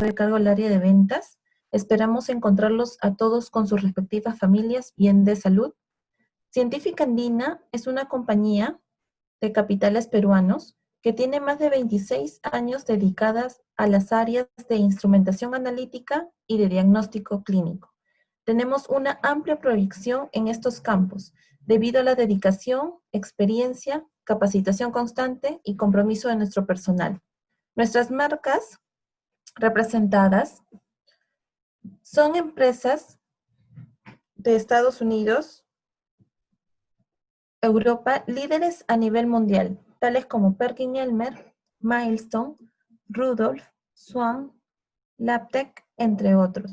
de cargo del área de ventas. Esperamos encontrarlos a todos con sus respectivas familias bien de salud. Científica Andina es una compañía de capitales peruanos que tiene más de 26 años dedicadas a las áreas de instrumentación analítica y de diagnóstico clínico. Tenemos una amplia proyección en estos campos, debido a la dedicación, experiencia, capacitación constante y compromiso de nuestro personal. Nuestras marcas representadas son empresas de Estados Unidos, Europa, líderes a nivel mundial, tales como PerkinElmer, Milestone, Rudolph, Swan, Labtec, entre otros.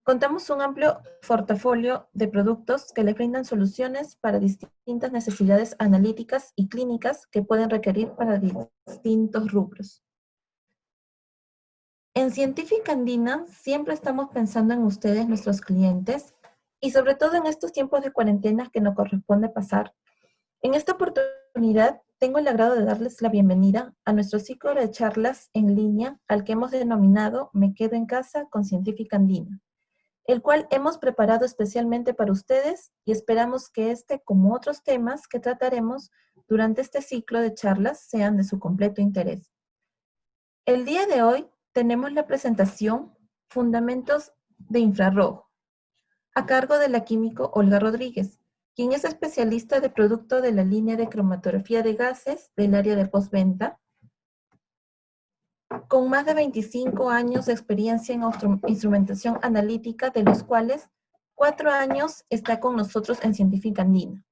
Contamos un amplio portafolio de productos que les brindan soluciones para distintas necesidades analíticas y clínicas que pueden requerir para distintos rubros. En Científica Andina siempre estamos pensando en ustedes, nuestros clientes, y sobre todo en estos tiempos de cuarentena que nos corresponde pasar. En esta oportunidad tengo el agrado de darles la bienvenida a nuestro ciclo de charlas en línea al que hemos denominado Me quedo en casa con Científica Andina, el cual hemos preparado especialmente para ustedes y esperamos que este, como otros temas que trataremos durante este ciclo de charlas, sean de su completo interés. El día de hoy tenemos la presentación Fundamentos de Infrarrojo, a cargo de la químico Olga Rodríguez, quien es especialista de producto de la línea de cromatografía de gases del área de postventa, con más de 25 años de experiencia en instrumentación analítica, de los cuales 4 años está con nosotros en Científica Andina.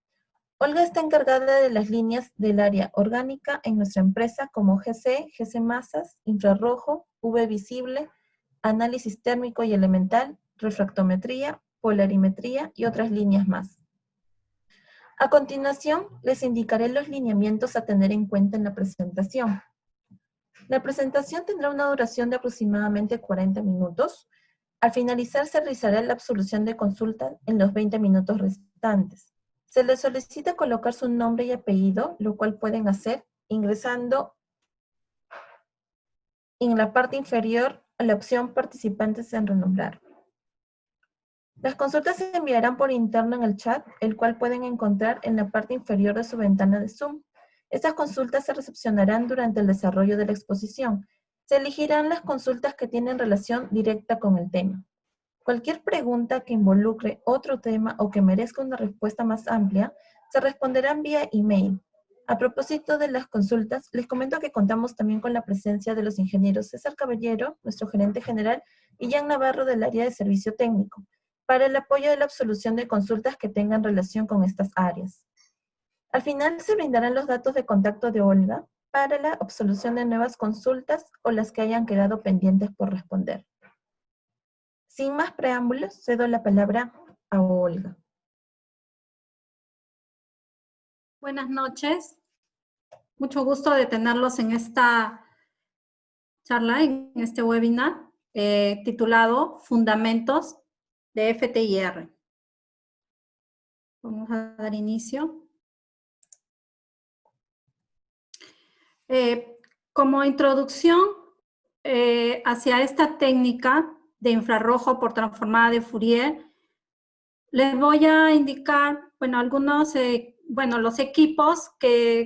Olga está encargada de las líneas del área orgánica en nuestra empresa como GC masas, infrarrojo, UV visible, análisis térmico y elemental, refractometría, polarimetría y otras líneas más. A continuación, les indicaré los lineamientos a tener en cuenta en la presentación. La presentación tendrá una duración de aproximadamente 40 minutos. Al finalizar, se realizará la absolución de consulta en los 20 minutos restantes. Se les solicita colocar su nombre y apellido, lo cual pueden hacer ingresando en la parte inferior a la opción Participantes en renombrar. Las consultas se enviarán por interno en el chat, el cual pueden encontrar en la parte inferior de su ventana de Zoom. Estas consultas se recepcionarán durante el desarrollo de la exposición. Se elegirán las consultas que tienen relación directa con el tema. Cualquier pregunta que involucre otro tema o que merezca una respuesta más amplia, se responderán vía email. A propósito de las consultas, les comento que contamos también con la presencia de los ingenieros César Caballero, nuestro gerente general, y Jan Navarro del área de servicio técnico, para el apoyo de la absolución de consultas que tengan relación con estas áreas. Al final se brindarán los datos de contacto de Olga para la absolución de nuevas consultas o las que hayan quedado pendientes por responder. Sin más preámbulos, cedo la palabra a Olga. Buenas noches. Mucho gusto de tenerlos en esta charla, en este webinar titulado Fundamentos de FTIR. Vamos a dar inicio. Como introducción hacia esta técnica de infrarrojo por transformada de Fourier, les voy a indicar, bueno, los equipos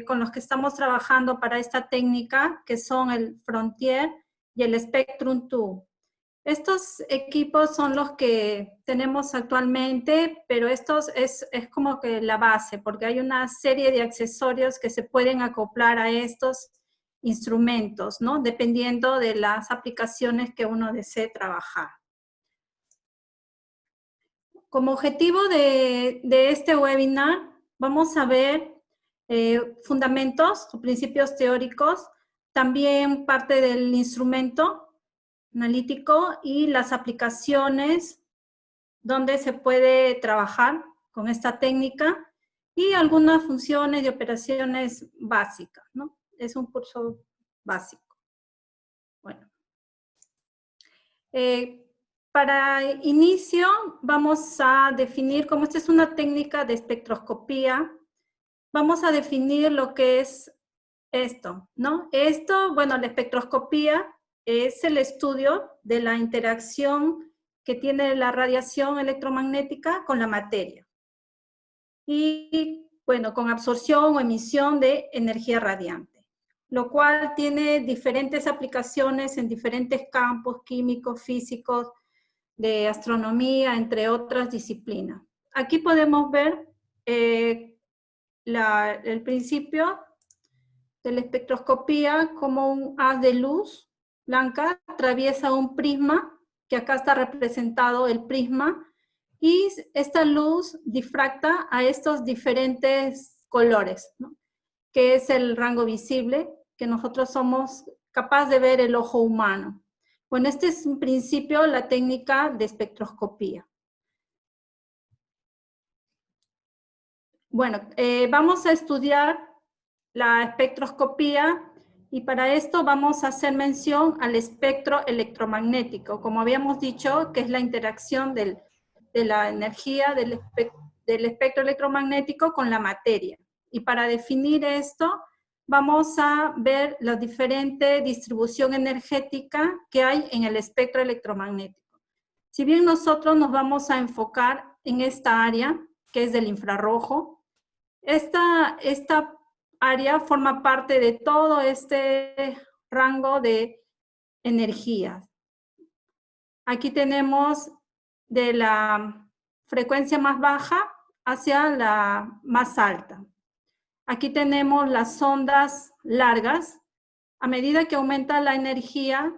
con los que estamos trabajando para esta técnica, que son el Frontier y el Spectrum 2. Estos equipos son los que tenemos actualmente, pero estos es como que la base, porque hay una serie de accesorios que se pueden acoplar a estos instrumentos, ¿no? Dependiendo de las aplicaciones que uno desee trabajar. Como objetivo de este webinar, vamos a ver fundamentos o principios teóricos, también parte del instrumento analítico y las aplicaciones donde se puede trabajar con esta técnica y algunas funciones y operaciones básicas, ¿no? Es un curso básico. Bueno. Para inicio vamos a definir, como esta es una técnica de espectroscopía, vamos a definir lo que es esto, ¿no? Esto, bueno, la espectroscopía es el estudio de la interacción que tiene la radiación electromagnética con la materia. Y, bueno, con absorción o emisión de energía radiante, lo cual tiene diferentes aplicaciones en diferentes campos químicos, físicos, de astronomía, entre otras disciplinas. Aquí podemos ver el principio de la espectroscopía como un haz de luz blanca atraviesa un prisma, que acá está representado el prisma, y esta luz difracta a estos diferentes colores, ¿no? Que es el rango visible, que nosotros somos capaces de ver el ojo humano. Bueno, este es en principio la técnica de espectroscopía. Bueno, vamos a estudiar la espectroscopía y para esto vamos a hacer mención al espectro electromagnético, como habíamos dicho, que es la interacción de la energía del espectro electromagnético con la materia. Y para definir esto, vamos a ver la diferente distribución energética que hay en el espectro electromagnético. Si bien nosotros nos vamos a enfocar en esta área, que es del infrarrojo, esta área forma parte de todo este rango de energías. Aquí tenemos de la frecuencia más baja hacia la más alta. Aquí tenemos las ondas largas. A medida que aumenta la energía,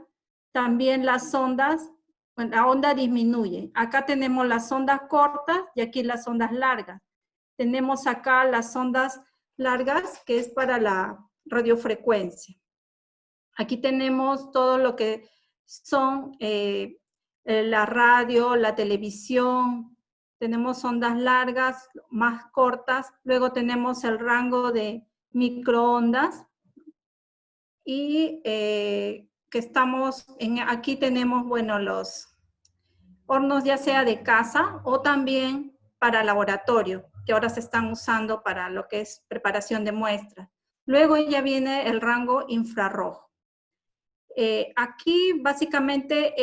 también las ondas, bueno, la onda disminuye. Acá tenemos las ondas cortas y aquí las ondas largas. Tenemos acá las ondas largas, que es para la radiofrecuencia. Aquí tenemos todo lo que son la radio, la televisión, tenemos ondas largas, más cortas, luego tenemos el rango de microondas y que estamos aquí tenemos, bueno, los hornos ya sea de casa o también para laboratorio, que ahora se están usando para lo que es preparación de muestras. Luego ya viene el rango infrarrojo. Aquí básicamente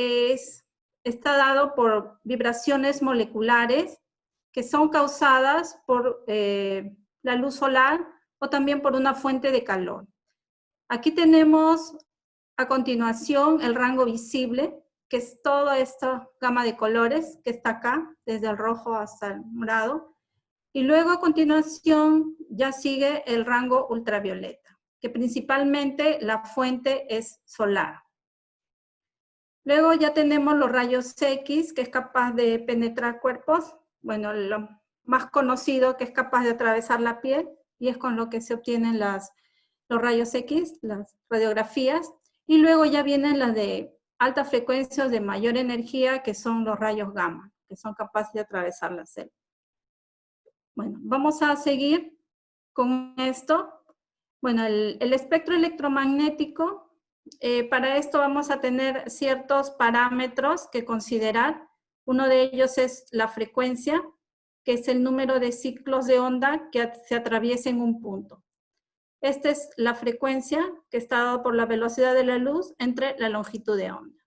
está dado por vibraciones moleculares que son causadas por la luz solar o también por una fuente de calor. Aquí tenemos a continuación el rango visible, que es toda esta gama de colores que está acá, desde el rojo hasta el morado. Y luego a continuación ya sigue el rango ultravioleta, que principalmente la fuente es solar. Luego ya tenemos los rayos X, que es capaz de penetrar cuerpos. Bueno, lo más conocido que es capaz de atravesar la piel, y es con lo que se obtienen los rayos X, las radiografías. Y luego ya vienen las de alta frecuencia, de mayor energía, que son los rayos gamma, que son capaces de atravesar la célula. Bueno, vamos a seguir con esto. Bueno, el espectro electromagnético, para esto vamos a tener ciertos parámetros que considerar. Uno de ellos es la frecuencia, que es el número de ciclos de onda que se atraviesa en un punto. Esta es la frecuencia que está dada por la velocidad de la luz entre la longitud de onda.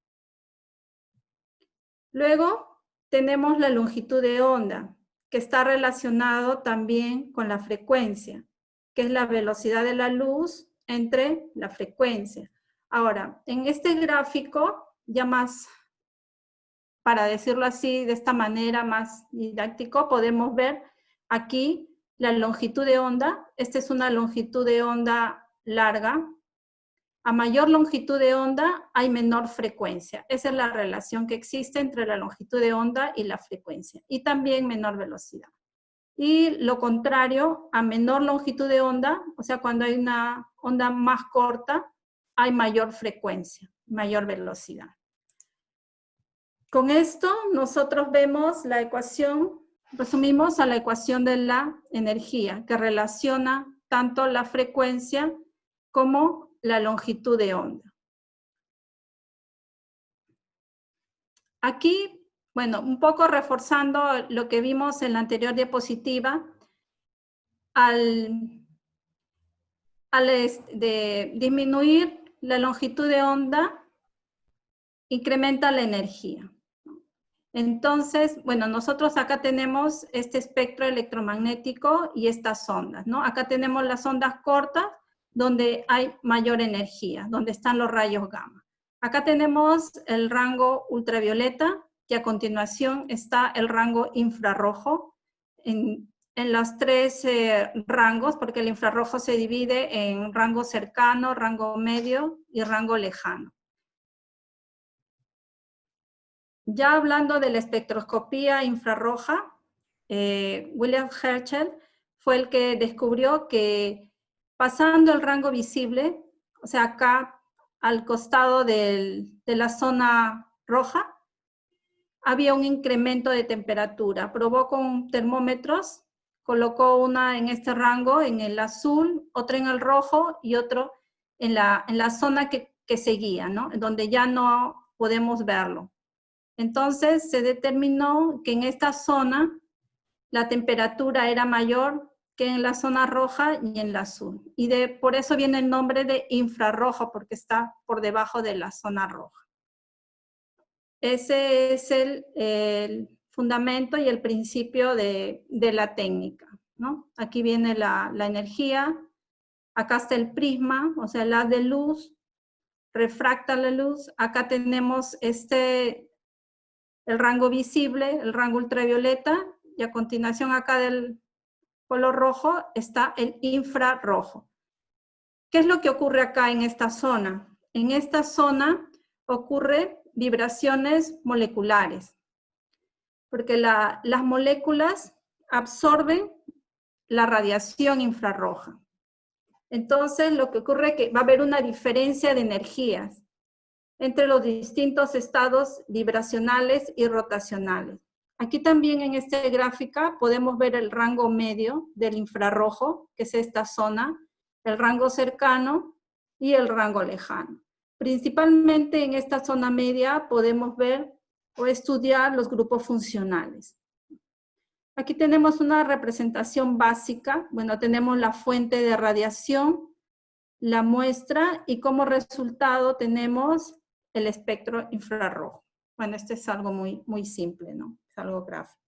Luego tenemos la longitud de onda, que está relacionado también con la frecuencia, que es la velocidad de la luz entre la frecuencia. Ahora, en este gráfico, ya más, para decirlo así, de esta manera más didáctico, podemos ver aquí la longitud de onda. Esta es una longitud de onda larga. A mayor longitud de onda hay menor frecuencia. Esa es la relación que existe entre la longitud de onda y la frecuencia. Y también menor velocidad. Y lo contrario, a menor longitud de onda, o sea, cuando hay una onda más corta, hay mayor frecuencia, mayor velocidad. Con esto nosotros vemos la ecuación, resumimos a la ecuación de la energía, que relaciona tanto la frecuencia como la longitud de onda. Aquí, bueno, un poco reforzando lo que vimos en la anterior diapositiva, al disminuir la longitud de onda, incrementa la energía. Entonces, bueno, nosotros acá tenemos este espectro electromagnético y estas ondas, ¿no? Acá tenemos las ondas cortas, donde hay mayor energía, donde están los rayos gamma. Acá tenemos el rango ultravioleta, y a continuación está el rango infrarrojo, en los tres rangos, porque el infrarrojo se divide en rango cercano, rango medio y rango lejano. Ya hablando de la espectroscopía infrarroja, William Herschel fue el que descubrió que pasando el rango visible, o sea, acá al costado de la zona roja, había un incremento de temperatura. Probó con termómetros, colocó una en este rango, en el azul, otra en el rojo y otro en la zona que seguía, ¿no? Donde ya no podemos verlo. Entonces se determinó que en esta zona la temperatura era mayor que en la zona roja y en la azul. Y por eso viene el nombre de infrarrojo, porque está por debajo de la zona roja. Ese es el fundamento y el principio de la técnica, ¿no? Aquí viene la energía, acá está el prisma, o sea, el haz de luz, refracta la luz. Acá tenemos el rango visible, el rango ultravioleta, y a continuación acá del color rojo está el infrarrojo. ¿Qué es lo que ocurre acá en esta zona? En esta zona ocurre vibraciones moleculares, porque las moléculas absorben la radiación infrarroja. Entonces, lo que ocurre es que va a haber una diferencia de energías entre los distintos estados vibracionales y rotacionales. Aquí también en esta gráfica podemos ver el rango medio del infrarrojo, que es esta zona, el rango cercano y el rango lejano. Principalmente en esta zona media podemos ver o estudiar los grupos funcionales. Aquí tenemos una representación básica. Bueno, tenemos la fuente de radiación, la muestra, y como resultado tenemos el espectro infrarrojo. Bueno, este es algo muy simple, ¿no? Es algo gráfico.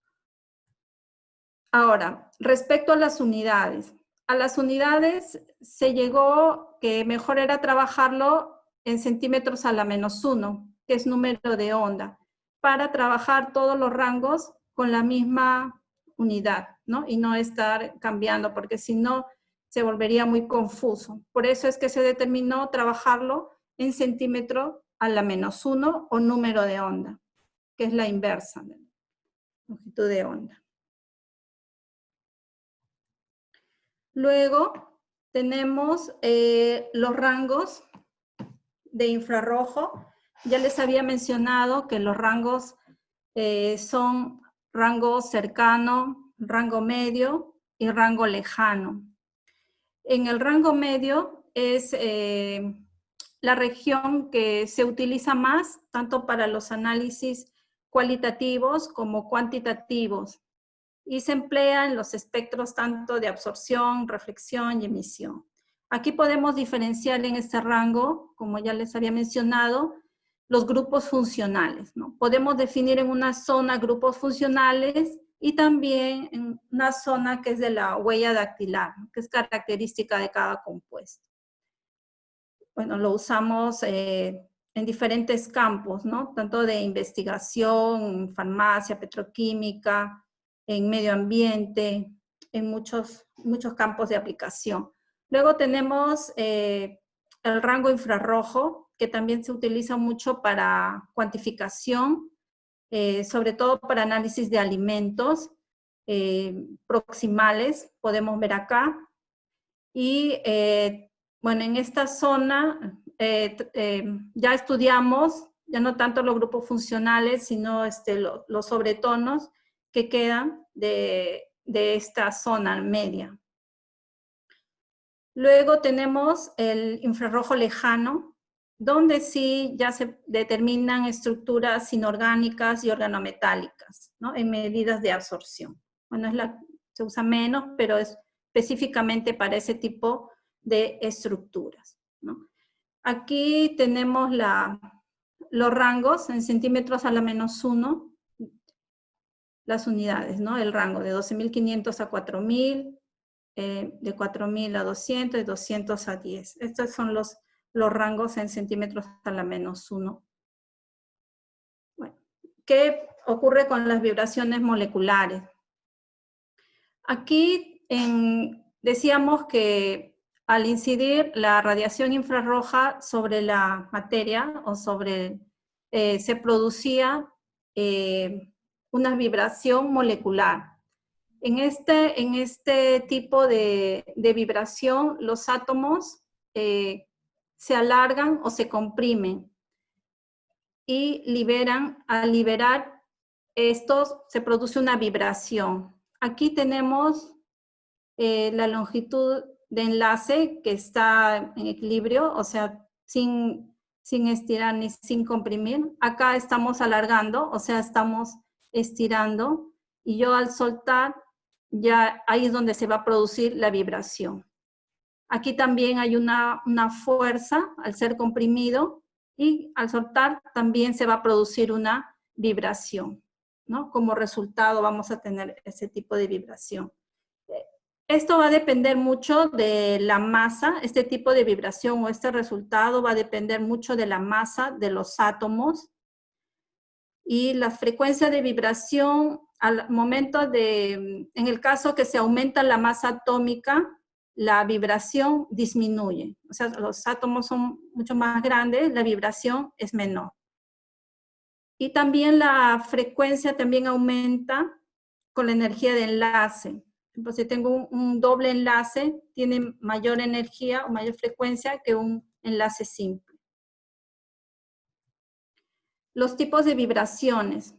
Ahora, respecto a las unidades. A las unidades se llegó que mejor era trabajarlo en centímetros a la -1, que es número de onda, para trabajar todos los rangos con la misma unidad, ¿no? Y no estar cambiando, porque si no se volvería muy confuso. Por eso es que se determinó trabajarlo en centímetro a la -1 o número de onda, que es la inversa de la longitud de onda. Luego tenemos los rangos de infrarrojo. Ya les había mencionado que los rangos son rango cercano, rango medio y rango lejano. En el rango medio es la región que se utiliza más, tanto para los análisis cualitativos como cuantitativos, y se emplea en los espectros tanto de absorción, reflexión y emisión. Aquí podemos diferenciar en este rango, como ya les había mencionado, los grupos funcionales, ¿no? Podemos definir en una zona grupos funcionales y también en una zona que es de la huella dactilar, que es característica de cada compuesto. Bueno, lo usamos en diferentes campos, ¿no? Tanto de investigación, farmacia, petroquímica, en medio ambiente, en muchos campos de aplicación. Luego tenemos el rango infrarrojo, que también se utiliza mucho para cuantificación, sobre todo para análisis de alimentos proximales, podemos ver acá. Y bueno, en esta zona ya estudiamos, ya no tanto los grupos funcionales, sino los sobretonos que quedan de esta zona media. Luego tenemos el infrarrojo lejano, donde sí ya se determinan estructuras inorgánicas y organometálicas, ¿no? En medidas de absorción. Bueno, se usa menos, pero es específicamente para ese tipo de estructuras, ¿no? Aquí tenemos los rangos en centímetros a la menos 1, las unidades, ¿no? El rango de 12.500 a 4.000, de 4.000 a 200, de 200 a 10. Estos son los rangos en centímetros a la menos 1. Bueno, ¿qué ocurre con las vibraciones moleculares? Aquí decíamos que al incidir la radiación infrarroja sobre la materia o sobre, se producía una vibración molecular. En este tipo de vibración, los átomos se alargan o se comprimen y al liberar estos se produce una vibración. Aquí tenemos la longitud de enlace que está en equilibrio, o sea, sin estirar ni sin comprimir. Acá estamos alargando, o sea, estamos estirando, y yo al soltar, ya ahí es donde se va a producir la vibración. Aquí también hay una fuerza al ser comprimido, y al soltar también se va a producir una vibración, ¿no? Como resultado vamos a tener ese tipo de vibración. Esto va a depender mucho de la masa, este tipo de vibración o este resultado va a depender mucho de la masa de los átomos, y la frecuencia de vibración al momento en el caso que se aumenta la masa atómica, la vibración disminuye. O sea, los átomos son mucho más grandes, la vibración es menor. Y también la frecuencia también aumenta con la energía de enlace. Si tengo un doble enlace, tiene mayor energía o mayor frecuencia que un enlace simple. Los tipos de vibraciones.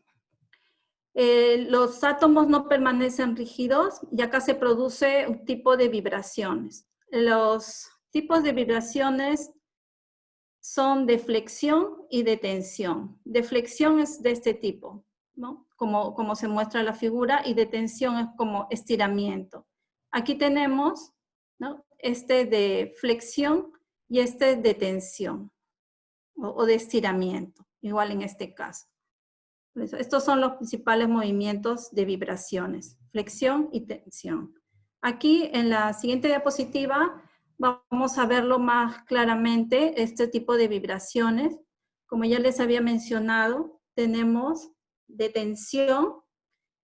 Los átomos no permanecen rígidos y acá se produce un tipo de vibraciones. Los tipos de vibraciones son de flexión y de tensión. De flexión es de este tipo, ¿no? Como se muestra en la figura, y de tensión es como estiramiento. Aquí tenemos, ¿no?, este de flexión y este de tensión o de estiramiento, igual en este caso. Estos son los principales movimientos de vibraciones, flexión y tensión. Aquí en la siguiente diapositiva vamos a verlo más claramente, este tipo de vibraciones. Como ya les había mencionado, tenemos de tensión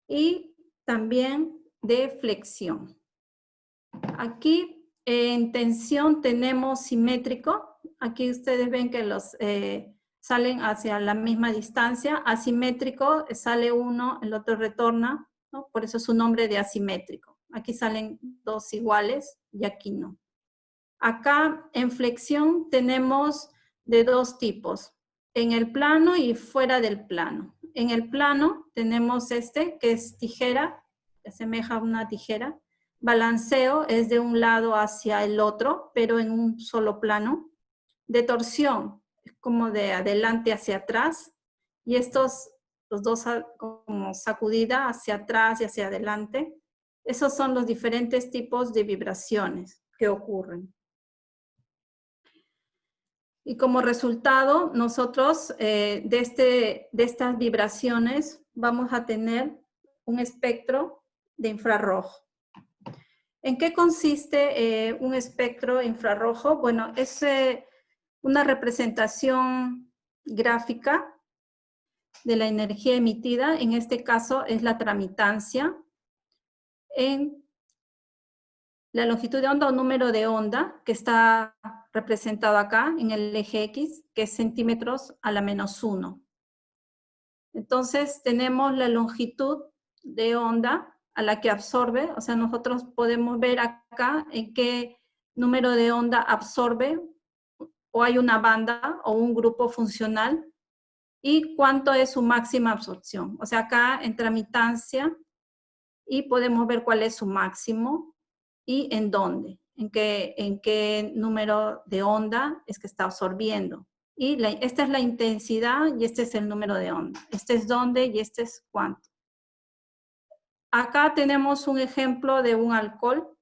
y también de flexión. Aquí en tensión tenemos simétrico. Aquí ustedes ven que los salen hacia la misma distancia. Asimétrico, sale uno, el otro retorna, ¿no? Por eso su nombre de asimétrico. Aquí salen dos iguales y aquí no. Acá en flexión tenemos de dos tipos, en el plano y fuera del plano. En el plano tenemos este que es tijera, que asemeja a una tijera. Balanceo es de un lado hacia el otro, pero en un solo plano. De torsión es como de adelante hacia atrás, y estos, los dos como sacudida hacia atrás y hacia adelante. Esos son los diferentes tipos de vibraciones que ocurren. Y como resultado, nosotros de estas vibraciones vamos a tener un espectro de infrarrojo. ¿En qué consiste un espectro infrarrojo? Bueno, es una representación gráfica de la energía emitida. En este caso es la tramitancia en la longitud de onda o número de onda, que está representado acá en el eje X, que es centímetros a la menos 1. Entonces tenemos la longitud de onda a la que absorbe, o sea, nosotros podemos ver acá en qué número de onda absorbe, o hay una banda o un grupo funcional, y cuánto es su máxima absorción. O sea, acá en tramitancia, y podemos ver cuál es su máximo y en dónde, en qué número de onda es que está absorbiendo. Y esta es la intensidad y este es el número de onda. Este es dónde y este es cuánto. Acá tenemos un ejemplo de un alcohol,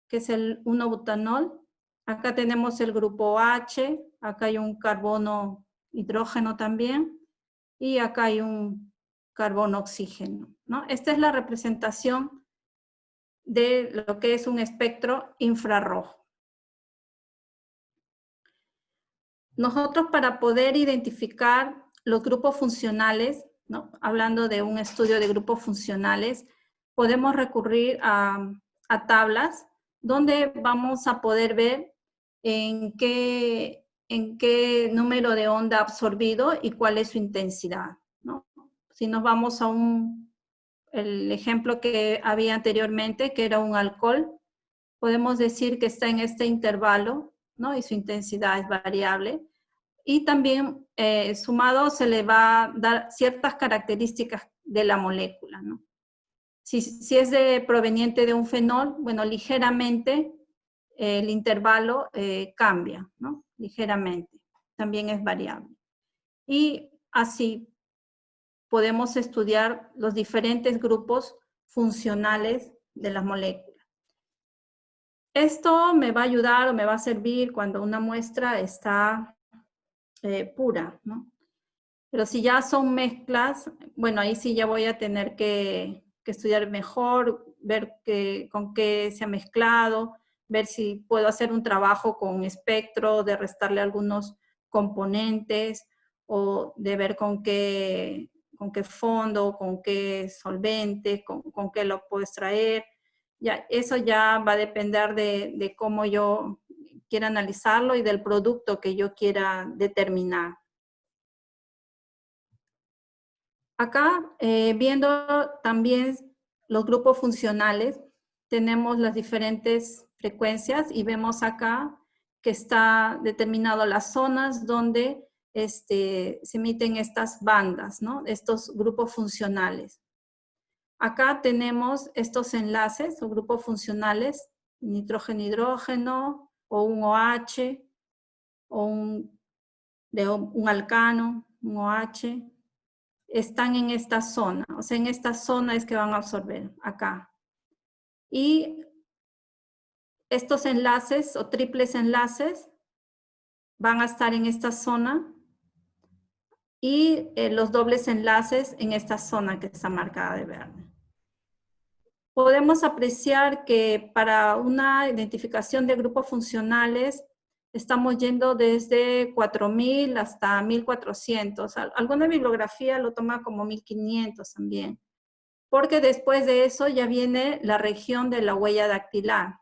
que es el 1-butanol. Acá tenemos el grupo H, acá hay un carbono hidrógeno también, y acá hay un carbono-oxígeno, ¿no? Esta es la representación de lo que es un espectro infrarrojo. Nosotros, para poder identificar los grupos funcionales, ¿no? Hablando de un estudio de grupos funcionales, podemos recurrir a tablas donde vamos a poder ver en qué número de onda absorbido y cuál es su intensidad, ¿no? Si nos vamos a el ejemplo que había anteriormente, que era un alcohol, podemos decir que está en este intervalo, ¿no? Y su intensidad es variable. Y también sumado se le va a dar ciertas características de la molécula, ¿no? Si es proveniente de un fenol, bueno, ligeramente el intervalo cambia, ¿no? Ligeramente, también es variable. Y así podemos estudiar los diferentes grupos funcionales de las moléculas. Esto me va a ayudar o me va a servir cuando una muestra está pura, ¿no? Pero si ya son mezclas, bueno, ahí sí ya voy a tener que estudiar mejor, ver con qué se ha mezclado, ver si puedo hacer un trabajo con espectro, de restarle algunos componentes, o de ver con qué fondo, con qué solvente, con qué lo puedo extraer. Ya, eso ya va a depender de cómo yo quiera analizarlo y del producto que yo quiera determinar. Acá, viendo también los grupos funcionales, tenemos las diferentes frecuencias y vemos acá que está determinado las zonas donde se emiten estas bandas, ¿no? Estos grupos funcionales. Acá tenemos estos enlaces o grupos funcionales, nitrógeno-hidrógeno, o un OH, o un alcano, un OH, están en esta zona. O sea, en esta zona es que van a absorber, acá. Y estos enlaces o triples enlaces van a estar en esta zona, y los dobles enlaces en esta zona que está marcada de verde. Podemos apreciar que para una identificación de grupos funcionales estamos yendo desde 4000 hasta 1400. Alguna bibliografía lo toma como 1500 también, porque después de eso ya viene la región de la huella dactilar.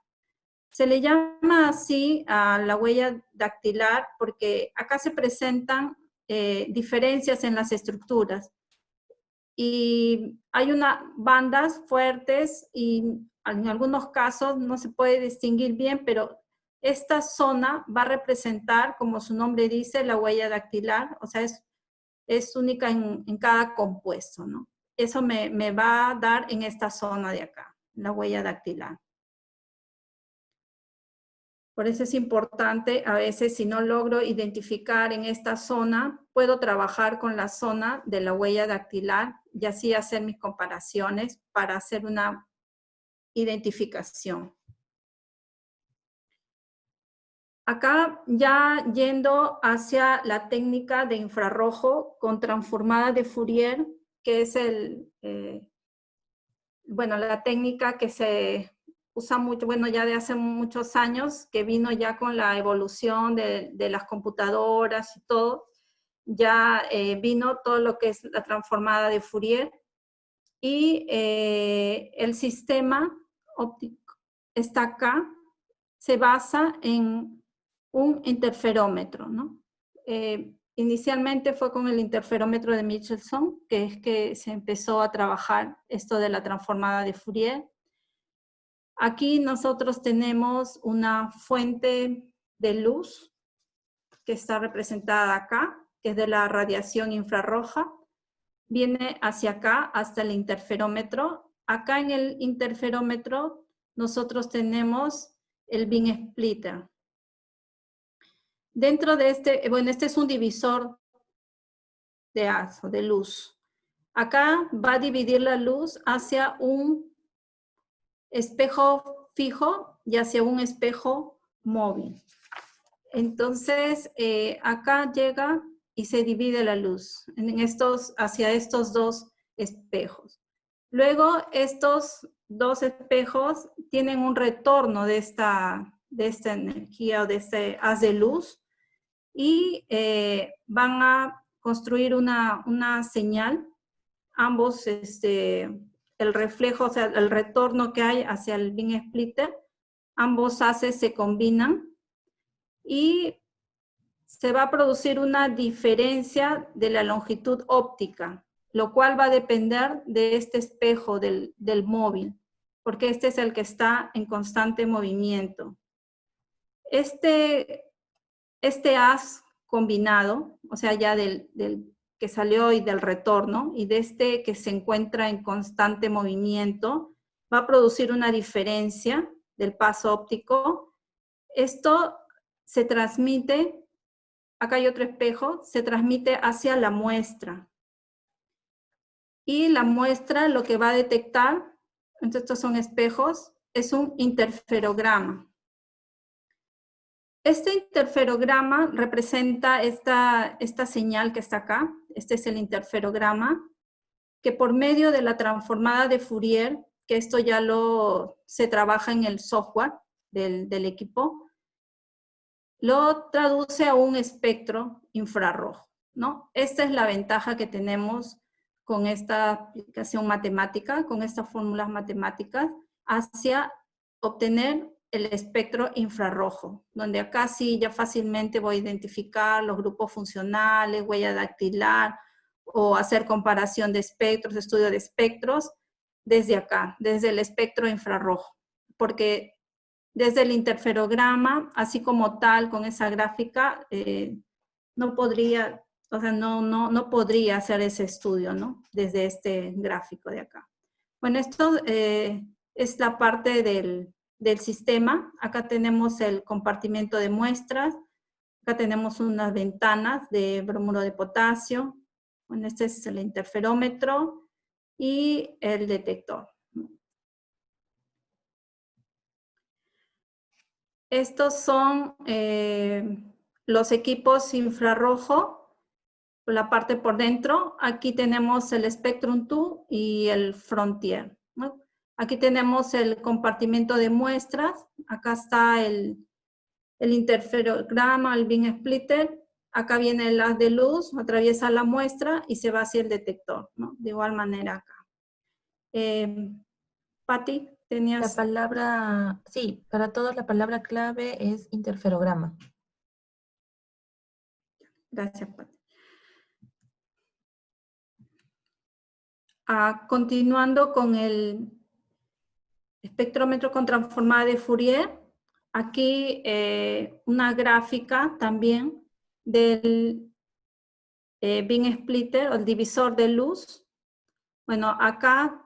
Se le llama así a la huella dactilar porque acá se presentan diferencias en las estructuras. Y hay bandas fuertes y en algunos casos no se puede distinguir bien, pero esta zona va a representar, como su nombre dice, la huella dactilar, o sea, es única en cada compuesto, ¿no? Eso me va a dar en esta zona de acá, la huella dactilar. Por eso es importante, a veces si no logro identificar en esta zona, puedo trabajar con la zona de la huella dactilar y así hacer mis comparaciones para hacer una identificación. Acá ya yendo hacia la técnica de infrarrojo con transformada de Fourier, que es la técnica que se usa mucho, bueno, ya de hace muchos años, que vino ya con la evolución de las computadoras y todo, ya vino todo lo que es la transformada de Fourier, y el sistema óptico está acá, se basa en un interferómetro, ¿no? Inicialmente fue con el interferómetro de Michelson, que es que se empezó a trabajar esto de la transformada de Fourier. Aquí nosotros tenemos una fuente de luz que está representada acá, que es de la radiación infrarroja. Viene hacia acá, hasta el interferómetro. Acá en el interferómetro nosotros tenemos el beam splitter. Dentro de este es un divisor de luz. Acá va a dividir la luz hacia un espejo fijo y hacia un espejo móvil. Entonces, acá llega y se divide la luz hacia estos dos espejos. Luego, estos dos espejos tienen un retorno de esta energía o de este haz de luz y van a construir una señal. Ambos, el reflejo, o sea, el retorno que hay hacia el beam splitter, ambos haces se combinan y se va a producir una diferencia de la longitud óptica, lo cual va a depender de este espejo del móvil, porque este es el que está en constante movimiento. Este haz combinado, o sea, ya del que salió y del retorno, y de este que se encuentra en constante movimiento, va a producir una diferencia del paso óptico. Esto se transmite, acá hay otro espejo, se transmite hacia la muestra. Y la muestra lo que va a detectar, entonces estos son espejos, es un interferograma. Este interferograma representa esta señal que está acá. Este es el interferograma, que por medio de la transformada de Fourier, que esto ya se trabaja en el software del equipo, lo traduce a un espectro infrarrojo, ¿no? Esta es la ventaja que tenemos con esta aplicación matemática, con estas fórmulas matemáticas, hacia obtener el espectro infrarrojo, donde acá sí ya fácilmente voy a identificar los grupos funcionales, huella dactilar, o hacer comparación de espectros, estudio de espectros, desde acá, desde el espectro infrarrojo, porque desde el interferograma, así como tal, con esa gráfica, no podría, o sea, no podría hacer ese estudio, ¿no? Desde este gráfico de acá. Bueno, esto es la parte del sistema. Acá tenemos el compartimiento de muestras. Acá tenemos unas ventanas de bromuro de potasio. Bueno, este es el interferómetro y el detector. Estos son los equipos infrarrojo, la parte por dentro. Aquí tenemos el Spectrum 2 y el Frontier, ¿no? Aquí tenemos el compartimento de muestras. Acá está el interferograma, el beam splitter. Acá viene el haz de luz, atraviesa la muestra y se va hacia el detector, ¿no? De igual manera acá. Patti, tenías... La palabra, sí, para todos la palabra clave es interferograma. Gracias, Patti. Continuando con el espectrómetro con transformada de Fourier, aquí una gráfica también del beam splitter, o el divisor de luz. Bueno, acá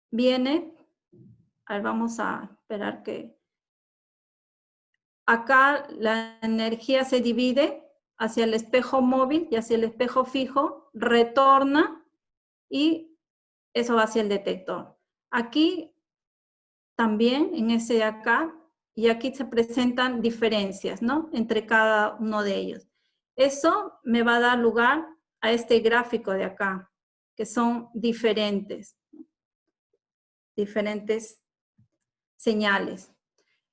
viene, a ver, vamos a esperar que... Acá la energía se divide hacia el espejo móvil y hacia el espejo fijo, retorna y eso va hacia el detector. Aquí también, en ese de acá, y aquí se presentan diferencias, ¿no? Entre cada uno de ellos. Eso me va a dar lugar a este gráfico de acá, que son diferentes señales.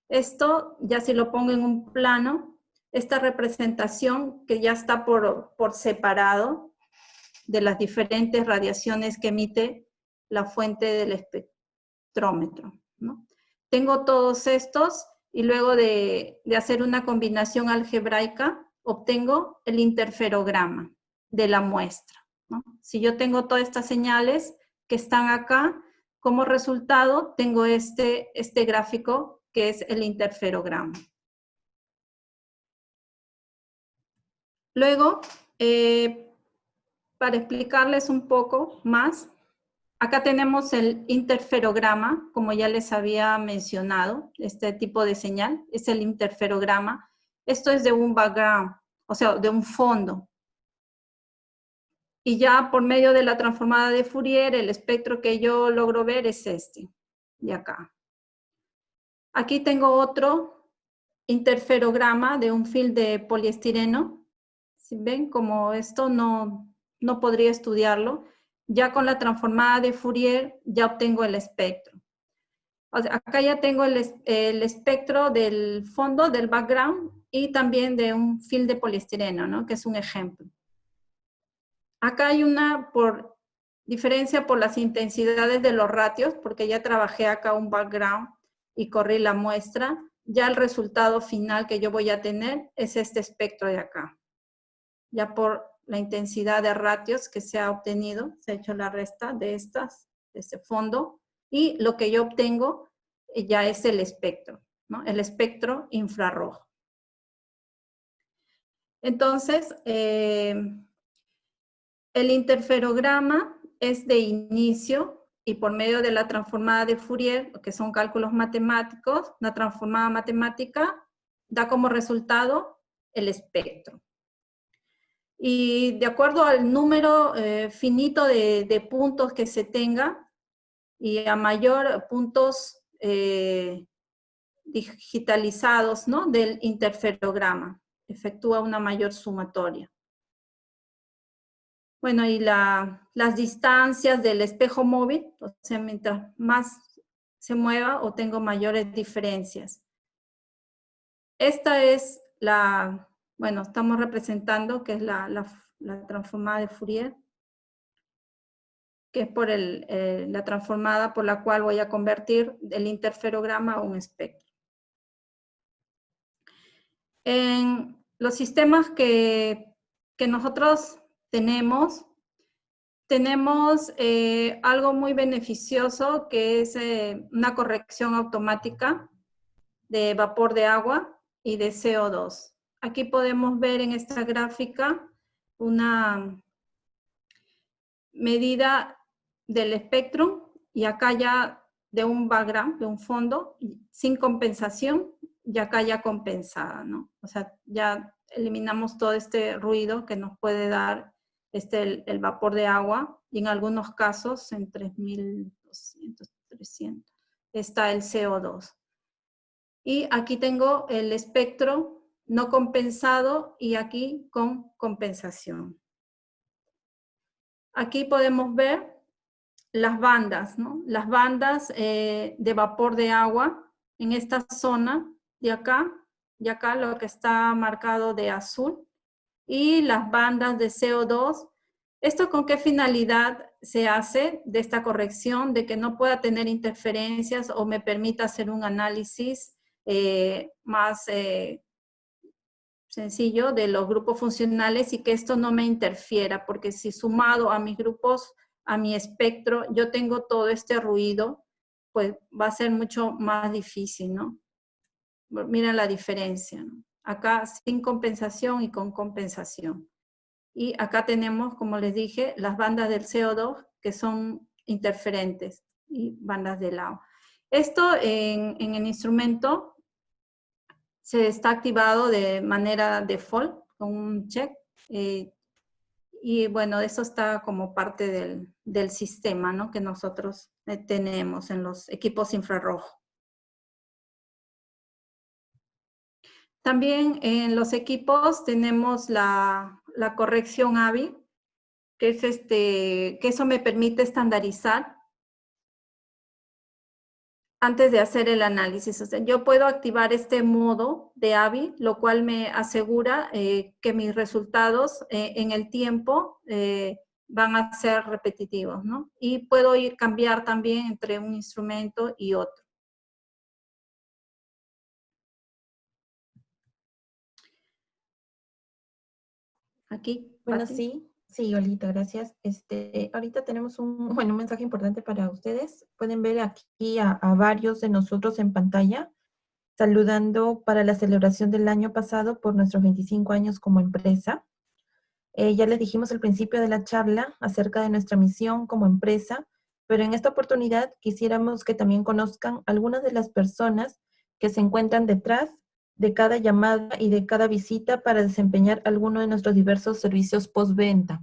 Esto, ya si lo pongo en un plano, esta representación que ya está por separado de las diferentes radiaciones que emite la fuente del espectrómetro, ¿no? Tengo todos estos y luego de hacer una combinación algebraica, obtengo el interferograma de la muestra, ¿no? Si yo tengo todas estas señales que están acá, como resultado tengo este gráfico que es el interferograma. Luego, para explicarles un poco más, acá tenemos el interferograma, como ya les había mencionado, este tipo de señal, es el interferograma. Esto es de un background, o sea, de un fondo. Y ya por medio de la transformada de Fourier, el espectro que yo logro ver es este, de acá. Aquí tengo otro interferograma de un film de poliestireno, Si ven, como esto no podría estudiarlo, ya con la transformada de Fourier ya obtengo el espectro. O sea, acá ya tengo el espectro del fondo, del background, y también de un film de poliestireno, ¿no? Que es un ejemplo. Acá hay una diferencia por las intensidades de los ratios, porque ya trabajé acá un background y corrí la muestra. Ya el resultado final que yo voy a tener es este espectro de acá. Ya por la intensidad de ratios que se ha obtenido, se ha hecho la resta de este fondo, y lo que yo obtengo ya es el espectro, ¿no? El espectro infrarrojo. Entonces, el interferograma es de inicio y por medio de la transformada de Fourier, que son cálculos matemáticos, la transformada matemática da como resultado el espectro. Y de acuerdo al número finito de puntos que se tenga, y a mayor puntos digitalizados, ¿no? Del interferograma, efectúa una mayor sumatoria. Bueno, y las distancias del espejo móvil, o sea, mientras más se mueva o tengo mayores diferencias. Esta es bueno, estamos representando que es la transformada de Fourier, que es por la transformada por la cual voy a convertir el interferograma a un espectro. En los sistemas que nosotros tenemos algo muy beneficioso que es una corrección automática de vapor de agua y de CO2. Aquí podemos ver en esta gráfica una medida del espectro y acá ya de un background, de un fondo, sin compensación, y acá ya compensada, ¿no? O sea, ya eliminamos todo este ruido que nos puede dar el vapor de agua, y en algunos casos, en 3200, 300, está el CO2. Y aquí tengo el espectro no compensado y aquí con compensación. Aquí podemos ver las bandas, ¿no? Las bandas de vapor de agua en esta zona de acá, y acá lo que está marcado de azul, y las bandas de CO2. ¿Esto con qué finalidad se hace de esta corrección? De que no pueda tener interferencias o me permita hacer un análisis más sencillo de los grupos funcionales y que esto no me interfiera, porque si sumado a mis grupos, a mi espectro, yo tengo todo este ruido, pues va a ser mucho más difícil, ¿no? Miren la diferencia, ¿no? Acá sin compensación y con compensación. Y acá tenemos, como les dije, las bandas del CO2 que son interferentes y bandas de lado. Esto en el instrumento se está activado de manera default, con un check, y bueno, eso está como parte del sistema, ¿no? Que nosotros tenemos en los equipos infrarrojos. También en los equipos tenemos la corrección AVI, que es que eso me permite estandarizar antes de hacer el análisis. O sea, yo puedo activar este modo de AVI, lo cual me asegura que mis resultados en el tiempo van a ser repetitivos, ¿no? Y puedo cambiar también entre un instrumento y otro. Aquí, Bueno, Pati. sí, Olita, gracias. Ahorita tenemos un mensaje importante para ustedes. Pueden ver aquí a varios de nosotros en pantalla, saludando para la celebración del año pasado por nuestros 25 años como empresa. Ya les dijimos al principio de la charla acerca de nuestra misión como empresa, pero en esta oportunidad quisiéramos que también conozcan algunas de las personas que se encuentran detrás de cada llamada y de cada visita para desempeñar alguno de nuestros diversos servicios postventa.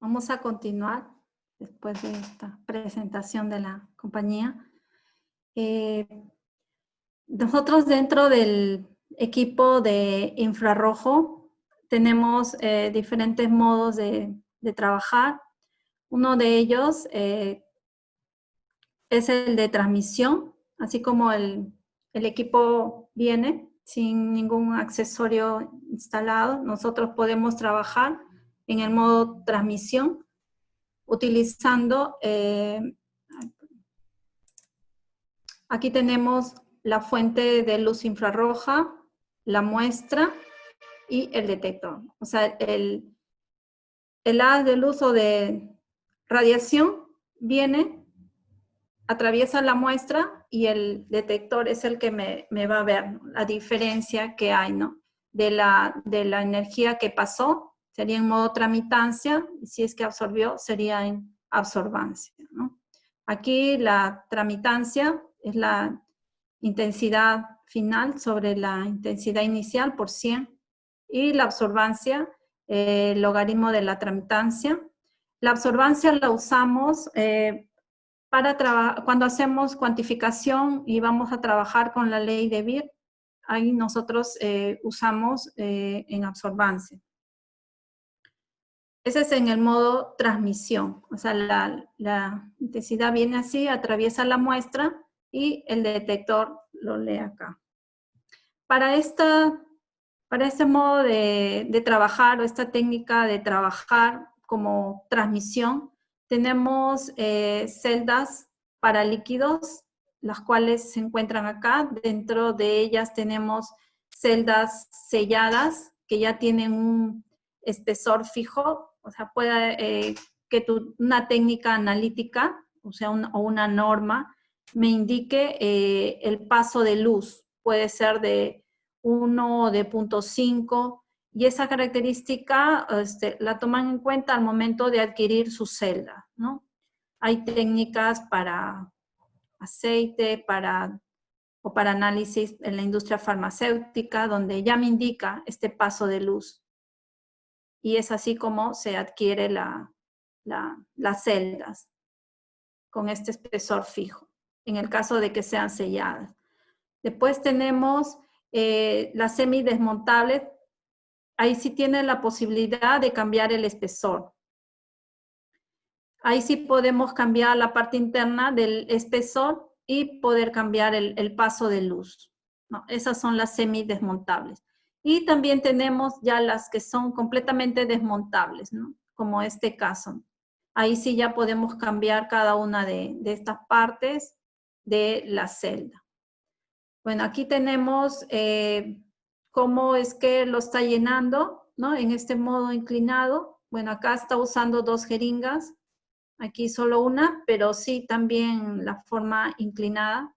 Vamos a continuar después de esta presentación de la compañía. Nosotros dentro del equipo de infrarrojo tenemos diferentes modos de trabajar. Uno de ellos es el de transmisión, así como el equipo viene sin ningún accesorio instalado. Nosotros podemos trabajar en el modo transmisión utilizando, aquí tenemos la fuente de luz infrarroja, la muestra y el detector. O sea, el haz de luz o de radiación viene, atraviesa la muestra y el detector es el que me va a ver, ¿no?, la diferencia que hay, ¿no?, de la energía que pasó, sería en modo tramitancia, y si es que absorbió, sería en absorbancia, ¿no? Aquí la tramitancia es la intensidad final sobre la intensidad inicial por 100, y la absorbancia, el logaritmo de la tramitancia. La absorbancia la usamos cuando hacemos cuantificación y vamos a trabajar con la ley de Beer, ahí nosotros usamos en absorbancia. Ese es en el modo transmisión, o sea, la intensidad viene así, atraviesa la muestra y el detector lo lee acá. Para este modo de trabajar, o esta técnica de trabajar como transmisión, tenemos celdas para líquidos, las cuales se encuentran acá. Dentro de ellas tenemos celdas selladas, que ya tienen un espesor fijo, o sea, puede una técnica analítica, o sea, una norma, me indique el paso de luz. Puede ser de 1 o de 0.5, y esa característica la toman en cuenta al momento de adquirir su celda, ¿no? Hay técnicas para aceite, o para análisis en la industria farmacéutica, donde ya me indica este paso de luz. Y es así como se adquiere las celdas, con este espesor fijo, en el caso de que sean selladas. Después tenemos las semidesmontables. Ahí sí tiene la posibilidad de cambiar el espesor. Ahí sí podemos cambiar la parte interna del espesor y poder cambiar el paso de luz, ¿no? Esas son las semidesmontables. Y también tenemos ya las que son completamente desmontables, ¿no?, como este caso. Ahí sí ya podemos cambiar cada una de estas partes de la celda. Bueno, aquí tenemos cómo es que lo está llenando, ¿no?, en este modo inclinado. Bueno, acá está usando 2 jeringas, aquí solo una, pero sí también la forma inclinada.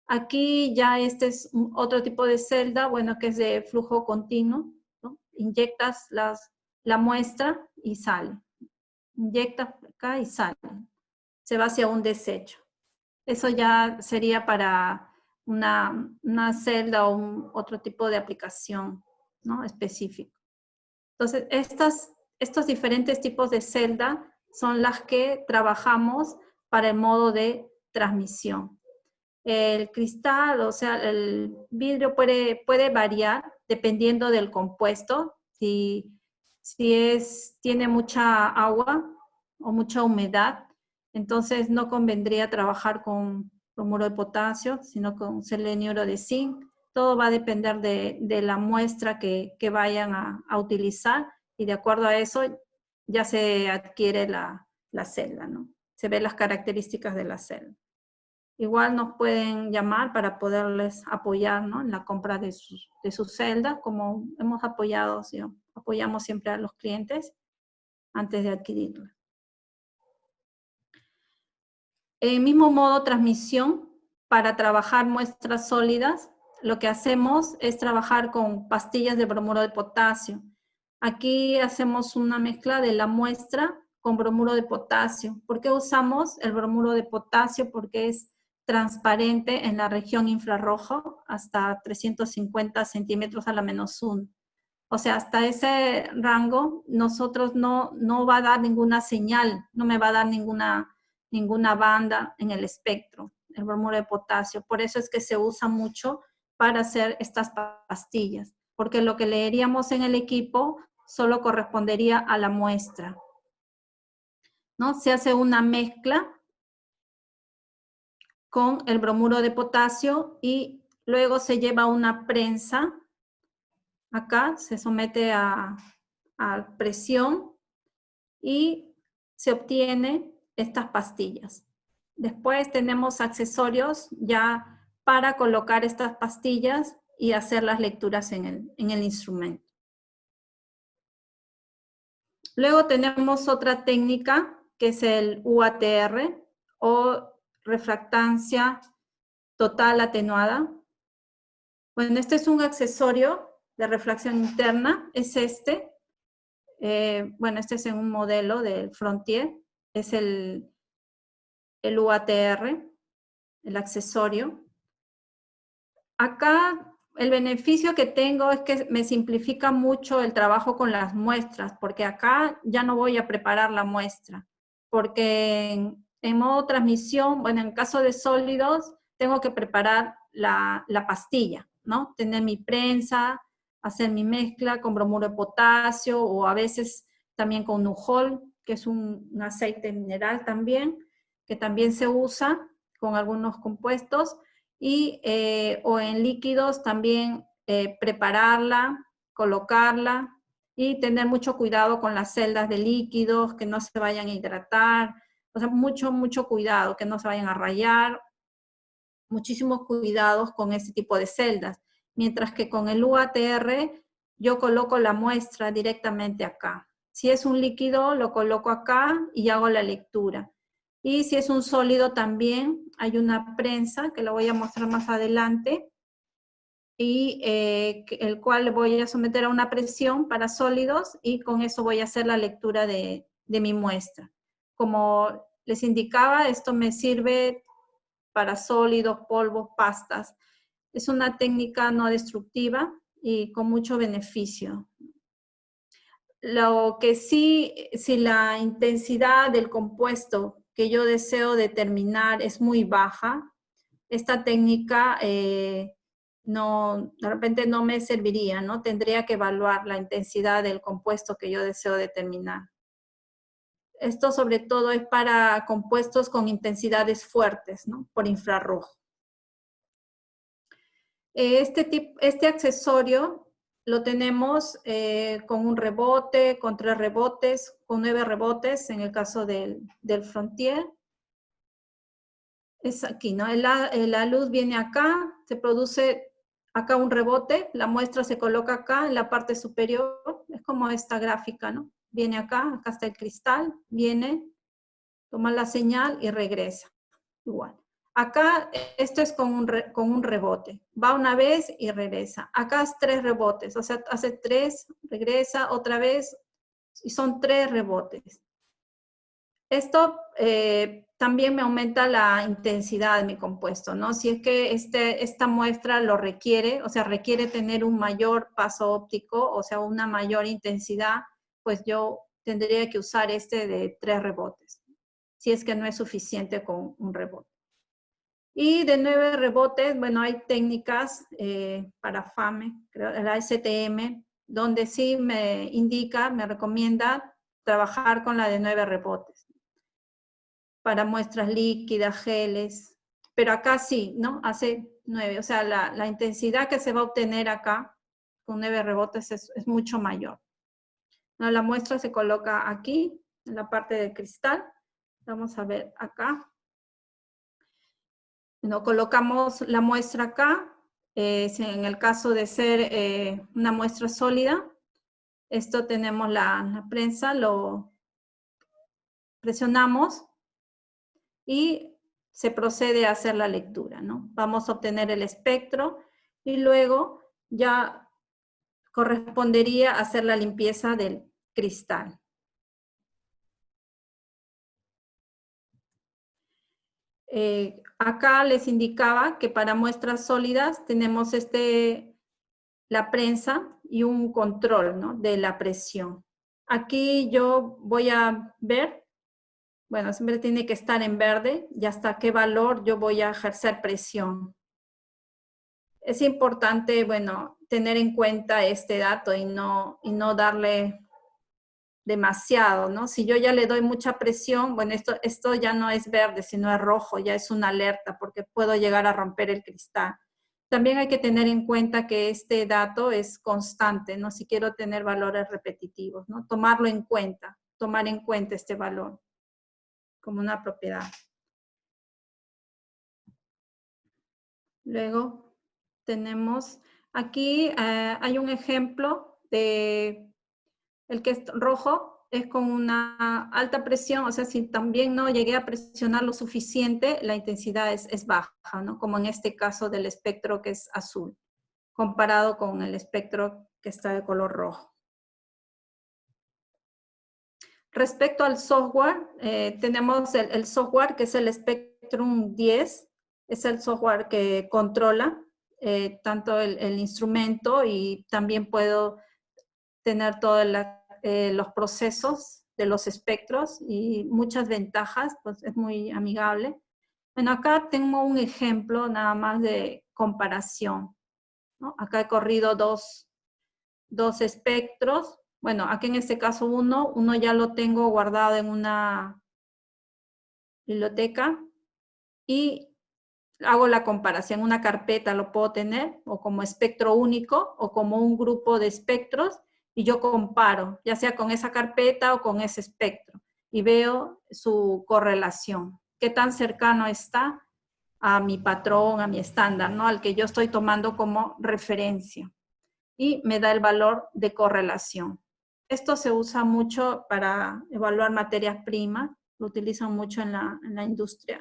Aquí ya este es otro tipo de celda, bueno, que es de flujo continuo, ¿no? Inyectas la muestra y sale. Inyectas acá y sale. Se va hacia un desecho. Eso ya sería para una celda o otro tipo de aplicación, ¿no?, específico. Entonces, estos diferentes tipos de celda son las que trabajamos para el modo de transmisión. El cristal, o sea, el vidrio puede variar dependiendo del compuesto. Si tiene mucha agua o mucha humedad, entonces no convendría trabajar con bromuro de potasio, sino con seleniuro de zinc. Todo va a depender de la muestra que vayan a utilizar y de acuerdo a eso ya se adquiere la celda, ¿no? Se ven las características de la celda. Igual nos pueden llamar para poderles apoyar, ¿no? En la compra de sus celdas, como hemos apoyado, ¿sí? Apoyamos siempre a los clientes antes de adquirirla. El mismo modo transmisión, para trabajar muestras sólidas, lo que hacemos es trabajar con pastillas de bromuro de potasio. Aquí hacemos una mezcla de la muestra con bromuro de potasio. ¿Por qué usamos el bromuro de potasio? Porque es transparente en la región infrarrojo hasta 350 centímetros a la -1. O sea, hasta ese rango nosotros no va a dar ninguna señal, no me va a dar ninguna banda en el espectro, el bromuro de potasio. Por eso es que se usa mucho para hacer estas pastillas, porque lo que leeríamos en el equipo solo correspondería a la muestra, ¿no? Se hace una mezcla con el bromuro de potasio y luego se lleva una prensa. Acá se somete a presión y se obtiene estas pastillas. Después tenemos accesorios ya para colocar estas pastillas y hacer las lecturas en el instrumento. Luego tenemos otra técnica que es el UATR o refractancia total atenuada. Bueno, este es un accesorio de refracción interna, es este. Bueno, este es en un modelo del Frontier, es el UATR, el accesorio. Acá el beneficio que tengo es que me simplifica mucho el trabajo con las muestras, porque acá ya no voy a preparar la muestra, porque en modo transmisión, bueno, en caso de sólidos, tengo que preparar la pastilla, ¿no? Tener mi prensa, hacer mi mezcla con bromuro de potasio o a veces también con Nujol, que es un aceite mineral también, que también se usa con algunos compuestos, y o en líquidos también prepararla, colocarla y tener mucho cuidado con las celdas de líquidos, que no se vayan a hidratar, o sea, mucho cuidado, que no se vayan a rayar, muchísimos cuidados con ese tipo de celdas, mientras que con el UATR yo coloco la muestra directamente acá. Si es un líquido, lo coloco acá y hago la lectura. Y si es un sólido también, hay una prensa que la voy a mostrar más adelante, y el cual voy a someter a una presión para sólidos y con eso voy a hacer la lectura de mi muestra. Como les indicaba, esto me sirve para sólidos, polvos, pastas. Es una técnica no destructiva y con mucho beneficio. Lo que sí, si la intensidad del compuesto que yo deseo determinar es muy baja, esta técnica de repente no me serviría, ¿no? Tendría que evaluar la intensidad del compuesto que yo deseo determinar. Esto sobre todo es para compuestos con intensidades fuertes, ¿no? Por infrarrojo. Este accesorio lo tenemos con un rebote, con 3 rebotes, con 9 rebotes en el caso del Frontier. Es aquí, ¿no? La luz viene acá, se produce acá un rebote, la muestra se coloca acá en la parte superior, es como esta gráfica, ¿no? Viene acá está el cristal, viene, toma la señal y regresa, igual. Acá esto es con un rebote, va una vez y regresa. Acá es 3 rebotes, o sea, hace 3, regresa otra vez y son 3 rebotes. Esto también me aumenta la intensidad de mi compuesto, ¿no? Si es que esta muestra lo requiere, o sea, requiere tener un mayor paso óptico, o sea, una mayor intensidad, pues yo tendría que usar este de 3 rebotes, si es que no es suficiente con un rebote. Y de 9 rebotes, bueno, hay técnicas para FAME, creo, la STM, donde sí me indica, me recomienda trabajar con la de 9 rebotes para muestras líquidas, geles. pero acá sí, ¿no? Hace 9, o sea, la intensidad que se va a obtener acá con 9 rebotes es mucho mayor. ¿No? La muestra se coloca aquí, en la parte del cristal. Vamos a ver acá. ¿No? Colocamos la muestra acá. Si en el caso de ser una muestra sólida, esto tenemos la prensa, lo presionamos y se procede a hacer la lectura, ¿no? Vamos a obtener el espectro y luego ya correspondería hacer la limpieza del cristal. Acá les indicaba que para muestras sólidas tenemos la prensa y un control, ¿no? De la presión. Aquí yo voy a ver, bueno, siempre tiene que estar en verde y hasta qué valor yo voy a ejercer presión. Es importante, bueno, tener en cuenta este dato y no darle demasiado, ¿no? Si yo ya le doy mucha presión, bueno, esto ya no es verde, sino es rojo, ya es una alerta porque puedo llegar a romper el cristal. También hay que tener en cuenta que este dato es constante, ¿no? Si quiero tener valores repetitivos, ¿no? Tomarlo en cuenta, tomar en cuenta este valor como una propiedad. Luego tenemos, aquí hay un ejemplo de el que es rojo, es con una alta presión, o sea, si también no llegué a presionar lo suficiente, la intensidad es baja, ¿no? Como en este caso del espectro que es azul, comparado con el espectro que está de color rojo. Respecto al software, tenemos el software que es el Spectrum 10, es el software que controla tanto el instrumento y también puedo tener todos los procesos de los espectros y muchas ventajas, pues es muy amigable. Bueno, acá tengo un ejemplo nada más de comparación, ¿no? Acá he corrido dos espectros. Bueno, aquí en este caso uno ya lo tengo guardado en una biblioteca y hago la comparación, una carpeta lo puedo tener o como espectro único o como un grupo de espectros y yo comparo, ya sea con esa carpeta o con ese espectro y veo su correlación, qué tan cercano está a mi patrón, a mi estándar, ¿no? Al que yo estoy tomando como referencia y me da el valor de correlación. Esto se usa mucho para evaluar materias primas, lo utilizan mucho en la industria,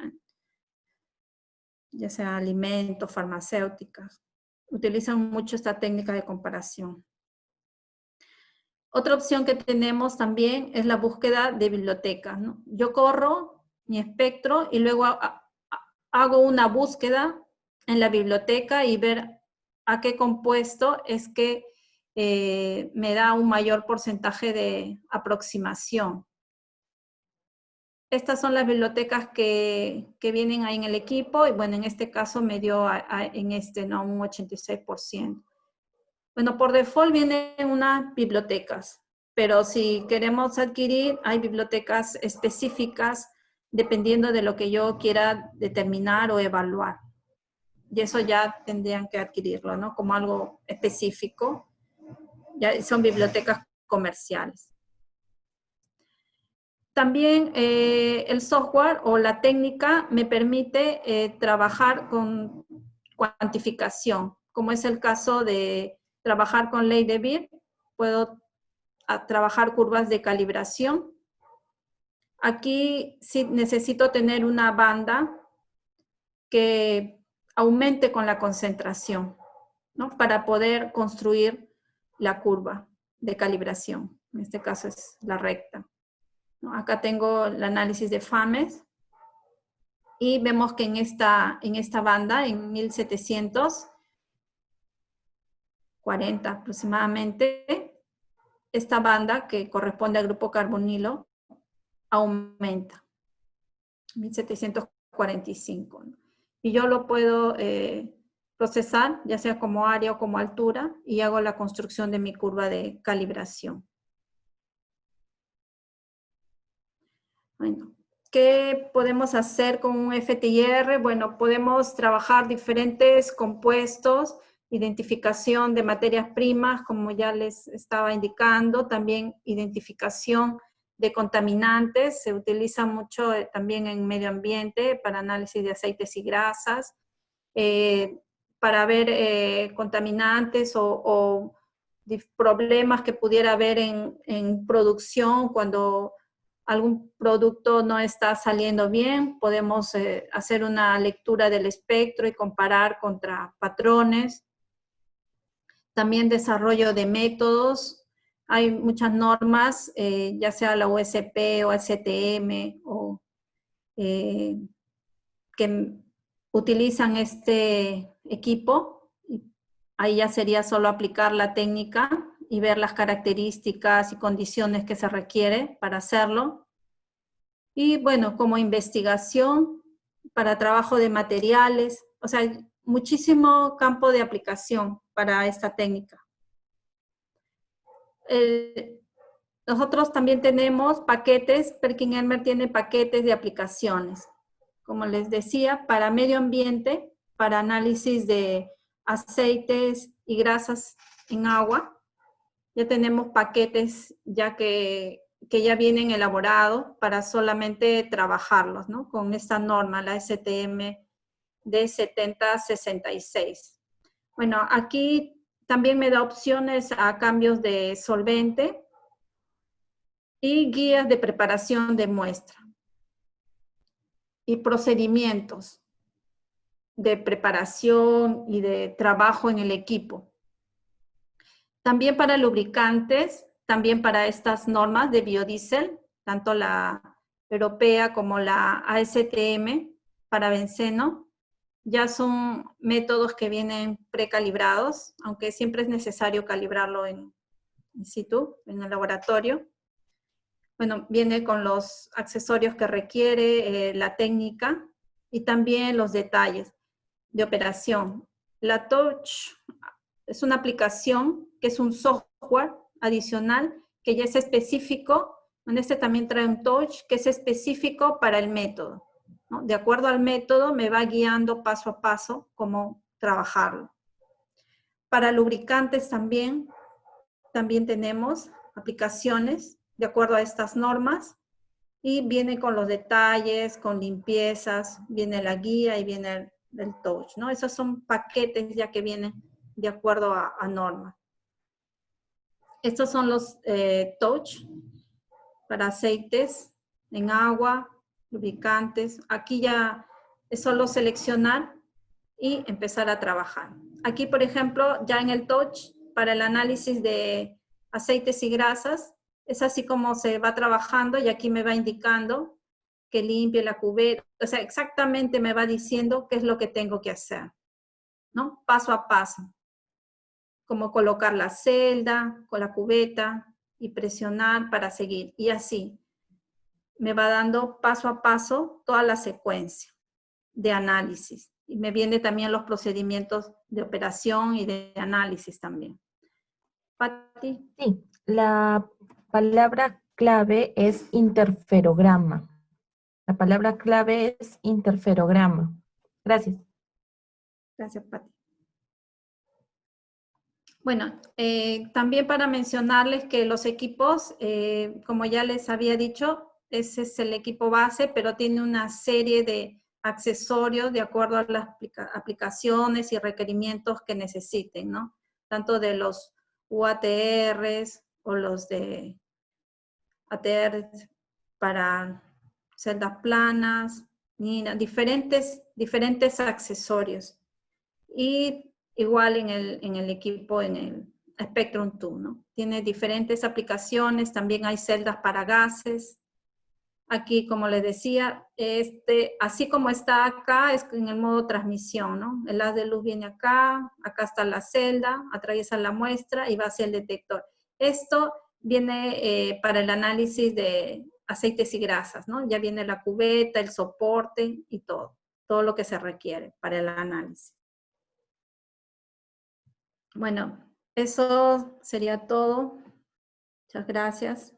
ya sea alimentos, farmacéuticas. Utilizan mucho esta técnica de comparación. Otra opción que tenemos también es la búsqueda de bibliotecas, ¿no? Yo corro mi espectro y luego hago una búsqueda en la biblioteca y ver a qué compuesto es que me da un mayor porcentaje de aproximación. Estas son las bibliotecas que vienen ahí en el equipo y bueno, en este caso me dio ¿no? Un 86%. Bueno, por default vienen unas bibliotecas, pero si queremos adquirir, hay bibliotecas específicas dependiendo de lo que yo quiera determinar o evaluar. Y eso ya tendrían que adquirirlo, ¿no? Como algo específico. Ya son bibliotecas comerciales. También el software o la técnica me permite trabajar con cuantificación, como es el caso de trabajar con ley de Beer, puedo trabajar curvas de calibración. Aquí sí necesito tener una banda que aumente con la concentración, ¿no? Para poder construir la curva de calibración. En este caso es la recta, ¿no? Acá tengo el análisis de FAMES y vemos que en esta banda, en 1740 aproximadamente, esta banda que corresponde al grupo carbonilo aumenta, 1745, ¿no? Y yo lo puedo procesar, ya sea como área o como altura, y hago la construcción de mi curva de calibración. Bueno, ¿qué podemos hacer con un FTIR? Bueno, podemos trabajar diferentes compuestos, identificación de materias primas, como ya les estaba indicando, también identificación de contaminantes, se utiliza mucho también en medio ambiente para análisis de aceites y grasas, para ver contaminantes o problemas que pudiera haber en producción cuando algún producto no está saliendo bien, podemos hacer una lectura del espectro y comparar contra patrones. También desarrollo de métodos. Hay muchas normas, ya sea la USP o STM, que utilizan este equipo. Ahí ya sería solo aplicar la técnica y ver las características y condiciones que se requiere para hacerlo. Y bueno, como investigación para trabajo de materiales, o sea, hay muchísimo campo de aplicación para esta técnica. Nosotros también tenemos paquetes, PerkinElmer tiene paquetes de aplicaciones. Como les decía, para medio ambiente, para análisis de aceites y grasas en agua, ya tenemos paquetes ya que ya vienen elaborados para solamente trabajarlos, ¿no? Con esta norma, la STM D7066. Bueno, aquí también me da opciones a cambios de solvente y guías de preparación de muestra y procedimientos de preparación y de trabajo en el equipo. También para lubricantes, también para estas normas de biodiesel, tanto la europea como la ASTM para benceno, ya son métodos que vienen precalibrados, aunque siempre es necesario calibrarlo in situ, en el laboratorio. Bueno, viene con los accesorios que requiere la técnica y también los detalles de operación. La Touch es una aplicación que es un software adicional que ya es específico. En este también trae un Touch que es específico para el método, ¿no? De acuerdo al método me va guiando paso a paso cómo trabajarlo. Para lubricantes también tenemos aplicaciones de acuerdo a estas normas y viene con los detalles, con limpiezas, viene la guía y viene el touch, ¿no? Esos son paquetes ya que vienen de acuerdo a normas. Estos son los touch para aceites en agua, lubricantes. Aquí ya es solo seleccionar y empezar a trabajar. Aquí, por ejemplo, ya en el touch, para el análisis de aceites y grasas, es así como se va trabajando y aquí me va indicando que limpie la cubeta, o sea, exactamente me va diciendo qué es lo que tengo que hacer, ¿no? Paso a paso. Como colocar la celda con la cubeta y presionar para seguir. Y así me va dando paso a paso toda la secuencia de análisis. Y me viene también los procedimientos de operación y de análisis también. Pati. Sí, la palabra clave es interferograma. La palabra clave es interferograma. Gracias. Gracias, Pati. Bueno, también para mencionarles que los equipos, como ya les había dicho, ese es el equipo base, pero tiene una serie de accesorios de acuerdo a las aplicaciones y requerimientos que necesiten, ¿no? Tanto de los UATRs o los de ATRs para celdas planas, diferentes accesorios. Y igual en el equipo, en el Spectrum 2, ¿no? Tiene diferentes aplicaciones, también hay celdas para gases. Aquí, como les decía, así como está acá, es en el modo transmisión, ¿no? El haz de luz viene acá, acá está la celda, atraviesa la muestra y va hacia el detector. Esto viene para el análisis de aceites y grasas, ¿no? Ya viene la cubeta, el soporte y todo lo que se requiere para el análisis. Bueno, eso sería todo. Muchas gracias.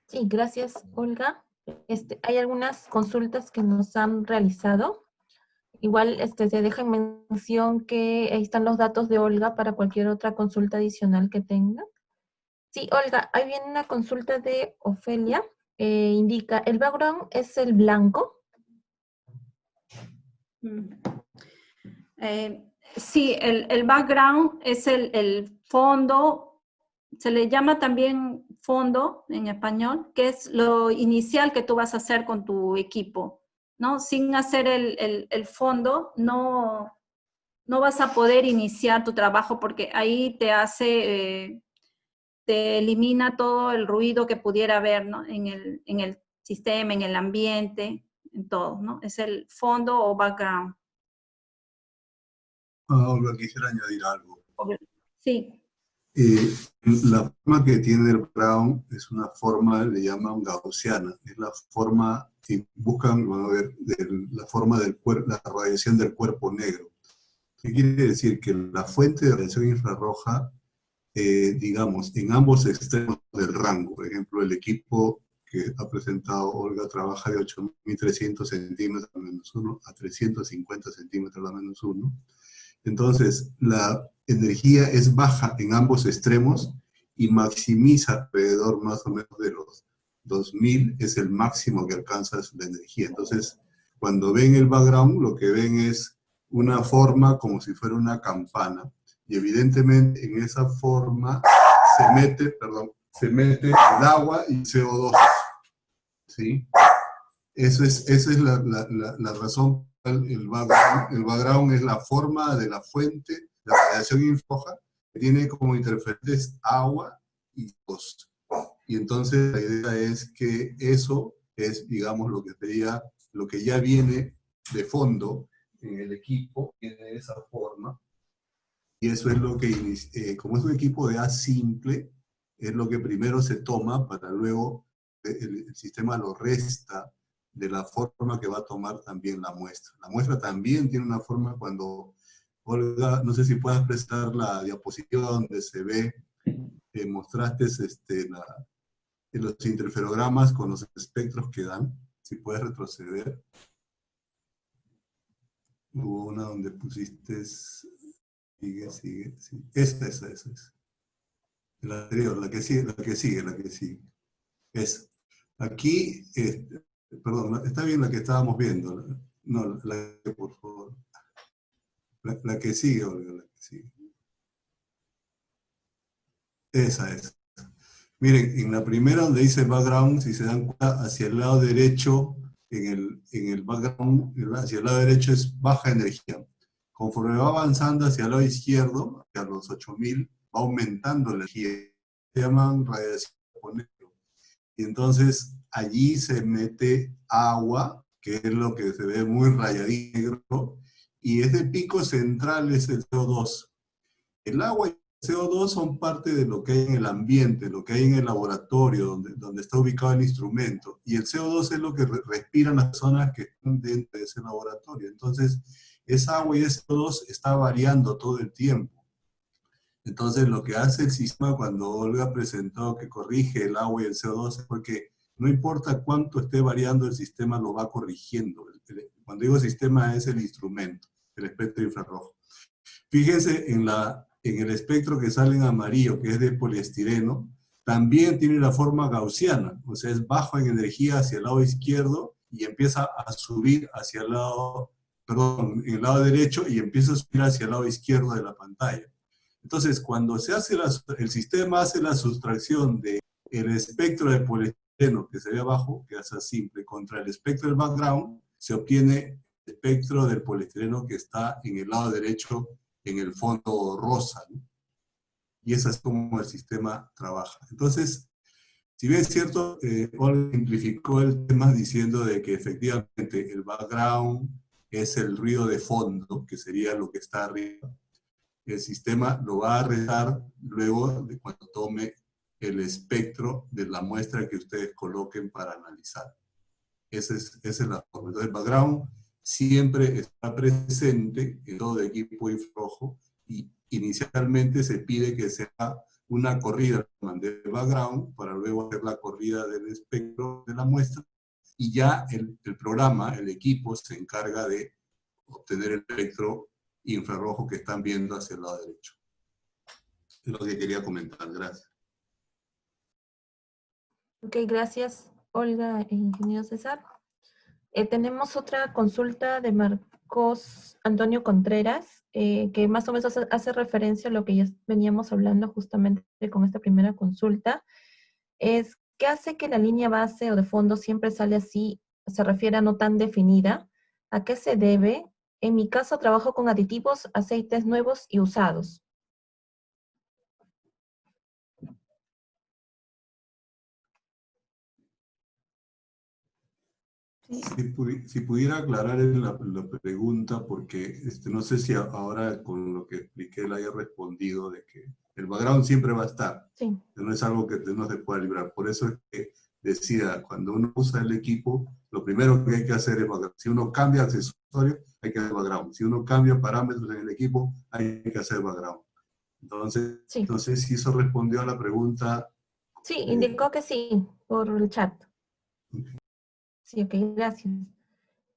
Sí, gracias, Olga. Hay algunas consultas que nos han realizado. Igual se deja en mención que ahí están los datos de Olga para cualquier otra consulta adicional que tenga. Sí, Olga, ahí viene una consulta de Ofelia. Indica, ¿el background es el blanco? Sí, el background es el fondo, se le llama también fondo en español, que es lo inicial que tú vas a hacer con tu equipo, ¿no? Sin hacer el fondo, no vas a poder iniciar tu trabajo porque ahí te elimina todo el ruido que pudiera haber, ¿no? En el sistema, en el ambiente, en todo, ¿no? Es el fondo o background. Olga, quisiera añadir algo. Sí. La forma que tiene el background es una forma, le llaman gaussiana, es la forma, si buscan, van a ver, la forma del cuerpo, la radiación del cuerpo negro. ¿Qué quiere decir? Que la fuente de radiación infrarroja, digamos, en ambos extremos del rango, por ejemplo, el equipo que ha presentado Olga trabaja de 8.300 centímetros a menos 1 a 350 centímetros a menos 1. Entonces, la energía es baja en ambos extremos y maximiza alrededor más o menos de los 2000, es el máximo que alcanza la energía. Entonces, cuando ven el background, lo que ven es una forma como si fuera una campana. Y evidentemente en esa forma se mete el agua y CO2. ¿Sí? Esa es la razón. El background es la forma de la fuente, la radiación infrarroja, que tiene como interferentes agua y luz. Y entonces la idea es que eso es, digamos, lo que ya viene de fondo en el equipo, tiene esa forma. Y eso es lo que, como es un equipo de A simple, es lo que primero se toma para luego el sistema lo resta de la forma que va a tomar también la muestra. La muestra también tiene una forma cuando, Olga, no sé si puedas prestar la diapositiva donde se ve, mostraste los interferogramas con los espectros que dan, si puedes retroceder. Hubo una donde pusiste, sigue. Esa es. La anterior, la que sigue. Es. Aquí, perdón, está bien la que estábamos viendo. No, la que, por favor. La que sigue, Olga, la que sigue. Esa es. Miren, en la primera donde dice background, si se dan cuenta, hacia el lado derecho, en el background, hacia el lado derecho es baja energía. Conforme va avanzando hacia el lado izquierdo, hacia los 8000, va aumentando la energía. Se llaman radiación negro. Y entonces allí se mete agua, que es lo que se ve muy rayadito negro, y ese pico central es el CO2. El agua y el CO2 son parte de lo que hay en el ambiente, lo que hay en el laboratorio, donde está ubicado el instrumento. Y el CO2 es lo que respiran las personas que están dentro de ese laboratorio. Entonces, esa agua y ese CO2 está variando todo el tiempo. Entonces, lo que hace el sistema cuando Olga presentó que corrige el agua y el CO2 es porque no importa cuánto esté variando, el sistema lo va corrigiendo. Cuando digo sistema es el instrumento, el espectro infrarrojo. Fíjense en el espectro que sale en amarillo, que es de poliestireno, también tiene la forma gaussiana, o sea, es bajo en energía hacia el lado izquierdo y empieza a subir hacia el lado, perdón, en el lado derecho y empieza a subir hacia el lado izquierdo de la pantalla. Entonces, cuando se hace el sistema hace la sustracción del espectro de poliestireno que se ve abajo, que hace simple, contra el espectro del background, se obtiene el espectro del poliestireno que está en el lado derecho en el fondo rosa, ¿no? Y eso es como el sistema trabaja. Entonces, si bien es cierto, Olga simplificó el tema diciendo de que efectivamente el background es el ruido de fondo, que sería lo que está arriba. El sistema lo va a restar luego de cuando tome el espectro de la muestra que ustedes coloquen para analizar. Esa es la forma. Entonces, el background siempre está presente en todo el equipo infrarrojo y inicialmente se pide que sea una corrida de background para luego hacer la corrida del espectro de la muestra y ya el programa, el equipo, se encarga de obtener el espectro infrarrojo que están viendo hacia el lado derecho. Es lo que quería comentar. Gracias. Ok, gracias, Olga e ingeniero César. Tenemos otra consulta de Marcos Antonio Contreras, que más o menos hace referencia a lo que ya veníamos hablando justamente con esta primera consulta. Es, ¿qué hace que la línea base o de fondo siempre sale así? Se refiere a no tan definida. ¿A qué se debe? En mi caso trabajo con aditivos, aceites nuevos y usados. Sí. Si pudiera aclarar la pregunta, porque no sé si ahora con lo que expliqué le haya respondido de que el background siempre va a estar. Sí. No es algo que no se pueda librar. Por eso es que decía, cuando uno usa el equipo, lo primero que hay que hacer es background. Si uno cambia accesorios, hay que hacer background. Si uno cambia parámetros en el equipo, hay que hacer background. Entonces, Sí. no sé si eso respondió a la pregunta. Sí, indicó que sí, por el chat. Sí, ok, gracias.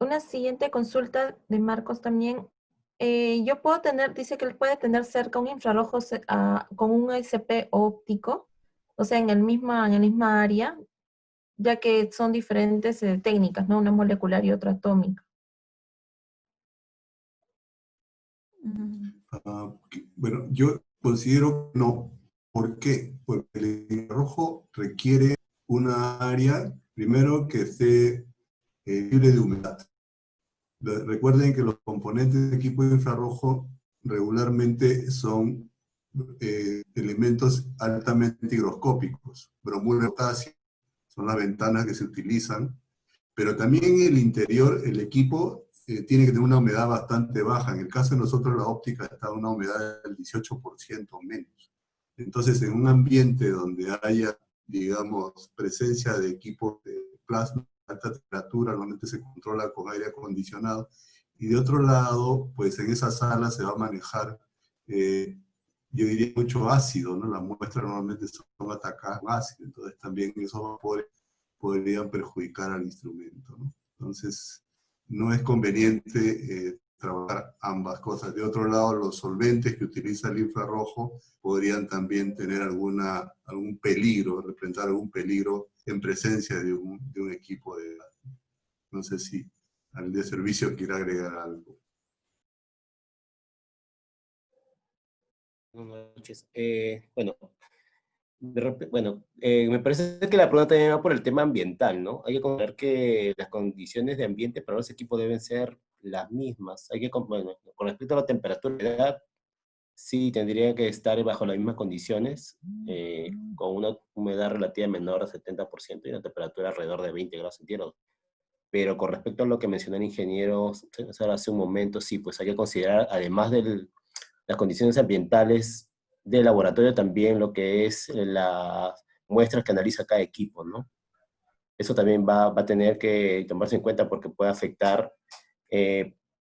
Una siguiente consulta de Marcos también. Yo puedo tener, dice que él puede tener cerca un infrarrojo con un SP óptico, o sea, en el misma área, ya que son diferentes técnicas, ¿no? Una molecular y otra atómica. Bueno, yo considero que no. ¿Por qué? Porque el infrarrojo requiere una área, primero, que esté libre de humedad. Recuerden que los componentes de equipo de infrarrojo regularmente son elementos altamente higroscópicos. Bromuro y potasio son las ventanas que se utilizan, pero también en el interior el equipo tiene que tener una humedad bastante baja. En el caso de nosotros la óptica está a una humedad del 18% o menos. Entonces, en un ambiente donde haya, digamos, presencia de equipos de plasma a alta temperatura, normalmente se controla con aire acondicionado, y de otro lado, pues en esa sala se va a manejar, yo diría, mucho ácido, ¿no? Las muestras normalmente son atacadas con ácido, entonces también esos vapores podrían perjudicar al instrumento, ¿no? Entonces, no es conveniente trabajar ambas cosas. De otro lado, los solventes que utiliza el infrarrojo podrían también tener algún peligro, representar algún peligro en presencia de un equipo de... No sé si al de servicio quiere agregar algo. Buenas noches. Me parece que la pregunta también va por el tema ambiental, ¿no? Hay que considerar que las condiciones de ambiente para los equipos deben ser las mismas. Bueno, con respecto a la temperatura y la edad, sí tendría que estar bajo las mismas condiciones, con una humedad relativa menor al 70% y una temperatura alrededor de 20 grados centígrados. Pero con respecto a lo que mencionó el ingeniero hace un momento, sí, pues hay que considerar, además de las condiciones ambientales del laboratorio, también lo que es las muestras que analiza cada equipo, ¿no? Eso también va a tener que tomarse en cuenta porque puede afectar,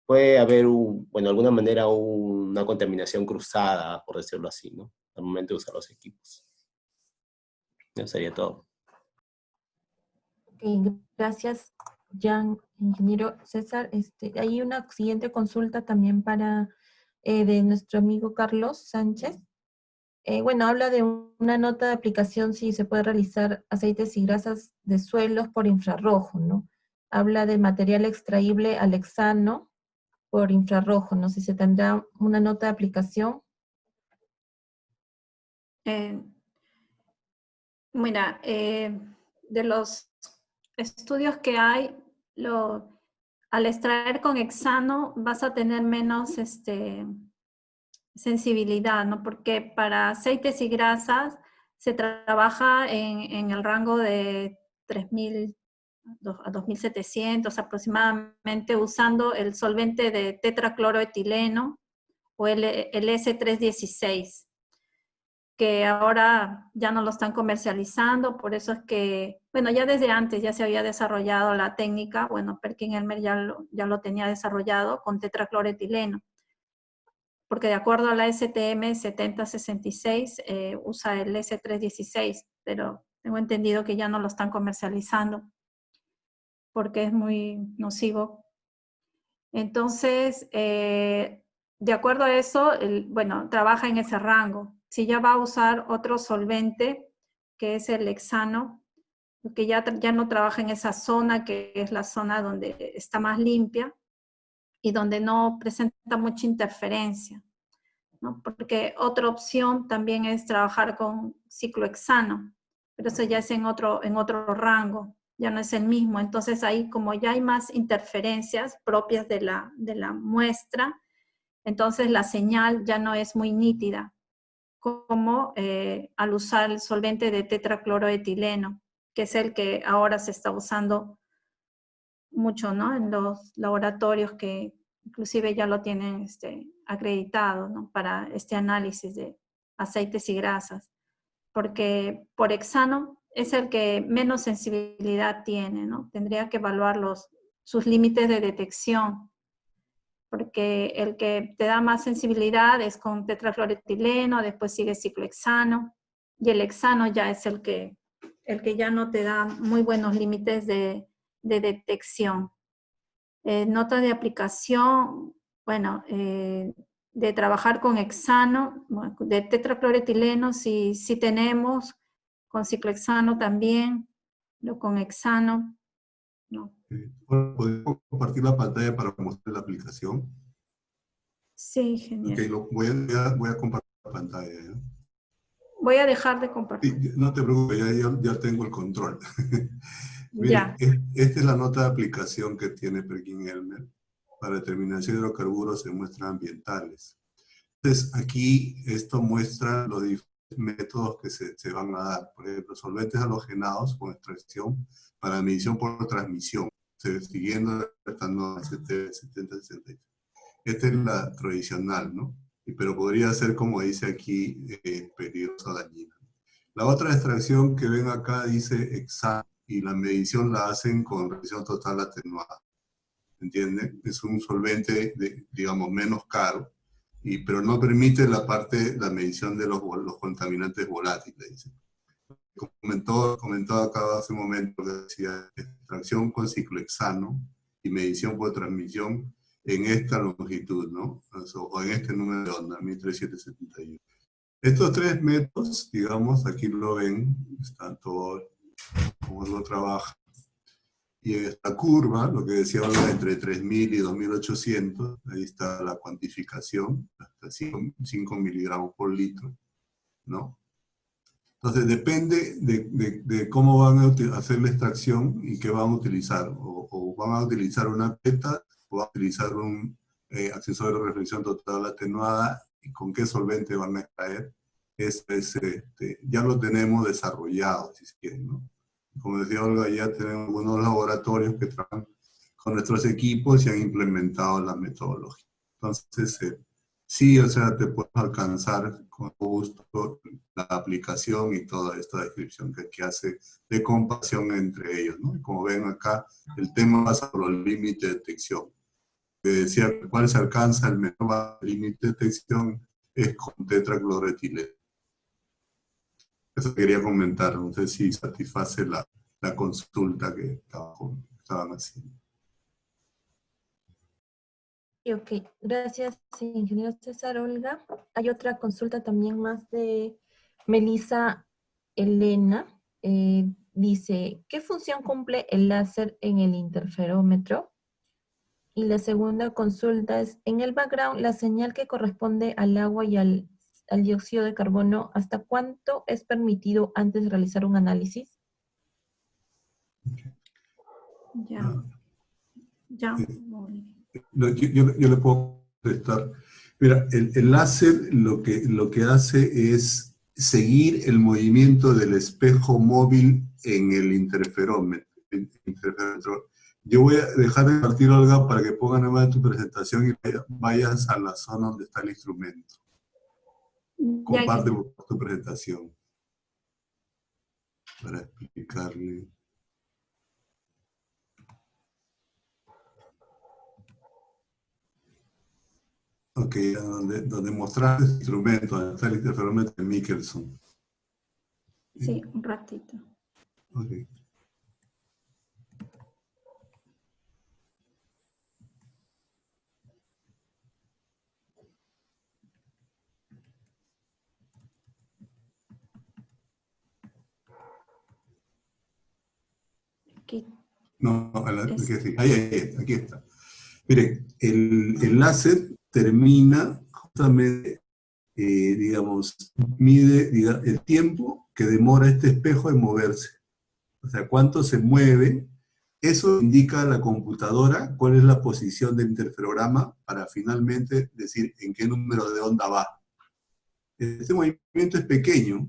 puede haber, de alguna manera, una contaminación cruzada, por decirlo así, ¿no? Al momento de usar los equipos. Eso sería todo. Ok, gracias, Jan, ingeniero César. Hay una siguiente consulta también de nuestro amigo Carlos Sánchez. Bueno, habla de una nota de aplicación si se puede realizar aceites y grasas de suelos por infrarrojo, ¿no? Habla de material extraíble al hexano por infrarrojo, no sé si se tendrá una nota de aplicación. Mira, de los estudios que hay, al extraer con hexano vas a tener menos sensibilidad, ¿no? Porque para aceites y grasas se trabaja en el rango de 3000 a 2700 aproximadamente, usando el solvente de tetracloroetileno o el S316, que ahora ya no lo están comercializando. Por eso es que, bueno, ya desde antes ya se había desarrollado la técnica, bueno, Perkin-Elmer ya lo tenía desarrollado con tetracloroetileno, porque de acuerdo a la STM 7066 usa el S316, pero tengo entendido que ya no lo están comercializando. porque es muy nocivo. Entonces, de acuerdo a eso, bueno, trabaja en ese rango. Si ya va a usar otro solvente, que es el hexano, que ya no trabaja en esa zona, que es la zona donde está más limpia y donde no presenta mucha interferencia, ¿no? Porque otra opción también es trabajar con ciclohexano, pero eso ya es en otro rango, ya no es el mismo. Entonces ahí, como ya hay más interferencias propias de la muestra, entonces la señal ya no es muy nítida, como al usar el solvente de tetracloroetileno, que es el que ahora se está usando mucho, ¿no? En los laboratorios que inclusive ya lo tienen acreditado, ¿no? Para este análisis de aceites y grasas. Porque por hexano es el que menos sensibilidad tiene, ¿no? Tendría que evaluar sus límites de detección, porque el que te da más sensibilidad es con tetracloroetileno, después sigue ciclohexano, y el hexano ya es el que ya no te da muy buenos límites de detección. Nota de aplicación, bueno, de trabajar con hexano, de tetracloroetileno sí tenemos, con ciclohexano también, pero con hexano no. ¿Podemos compartir la pantalla para mostrar la aplicación? Sí, genial. Ok, voy a compartir la pantalla. ¿Ya? Voy a dejar de compartir. Sí, no te preocupes, ya tengo el control. Ya. Miren, esta es la nota de aplicación que tiene Perkin-Elmer para determinación de hidrocarburos en muestras ambientales. Entonces, aquí esto muestra los diferentes métodos que se van a dar. Por ejemplo, solventes halogenados con extracción para medición por transmisión, siguiendo tratando a 70-60. Esta es la tradicional, ¿no? Pero podría ser, como dice aquí, peligrosa dañina. La otra extracción que ven acá dice hexano, y la medición la hacen con reacción total atenuada. ¿Entienden? Es un solvente, digamos, menos caro, pero no permite la medición de los contaminantes volátiles. Dice. Comentó acá hace un momento que decía extracción con ciclohexano y medición por transmisión en esta longitud, ¿no? O en este número de onda, 13771. Estos tres métodos, digamos, aquí lo ven, están todos cómo lo trabaja. Y en esta curva, lo que decía Olga, entre 3000 y 2800, ahí está la cuantificación, hasta 5 miligramos por litro, ¿no? Entonces depende de cómo van a hacer la extracción y qué van a utilizar. O van a utilizar una PETA, o van a utilizar un accesorio de reflexión total atenuada, y con qué solvente van a extraer. Ya lo tenemos desarrollado, si se quieren, ¿no? Como decía Olga, ya tenemos algunos laboratorios que trabajan con nuestros equipos y han implementado la metodología. Entonces, sí, o sea, te puedes alcanzar con gusto la aplicación y toda esta descripción que hace de comparación entre ellos, ¿no? Como ven acá, el tema pasa por los límites de detección. Que decía, ¿cuál se alcanza el menor límite de detección? Es con tetracloroetileno. Eso quería comentar, no sé si satisface la consulta que estaban haciendo. Ok, gracias, ingeniero César. Olga. Hay otra consulta también más de Melissa Elena. Dice, ¿qué función cumple el láser en el interferómetro? Y la segunda consulta es, en el background, la señal que corresponde al agua y al dióxido de carbono, ¿hasta cuánto es permitido antes de realizar un análisis? Ya. Ya. Yo le puedo contestar. Mira, el láser lo que hace es seguir el movimiento del espejo móvil en el interferómetro. Yo voy a dejar de partir, Olga, para que pongan nada más tu presentación y vayas a la zona donde está el instrumento. Comparte tu presentación para explicarle. Ok, donde mostraste el instrumento, donde está el interferómetro de Michelson. Sí, un ratito. Ok. Aquí. No, aquí está. Miren, el láser termina justamente, digamos, mide el tiempo que demora este espejo en moverse. O sea, cuánto se mueve. Eso indica a la computadora cuál es la posición del interferograma para finalmente decir en qué número de onda va. Este movimiento es pequeño,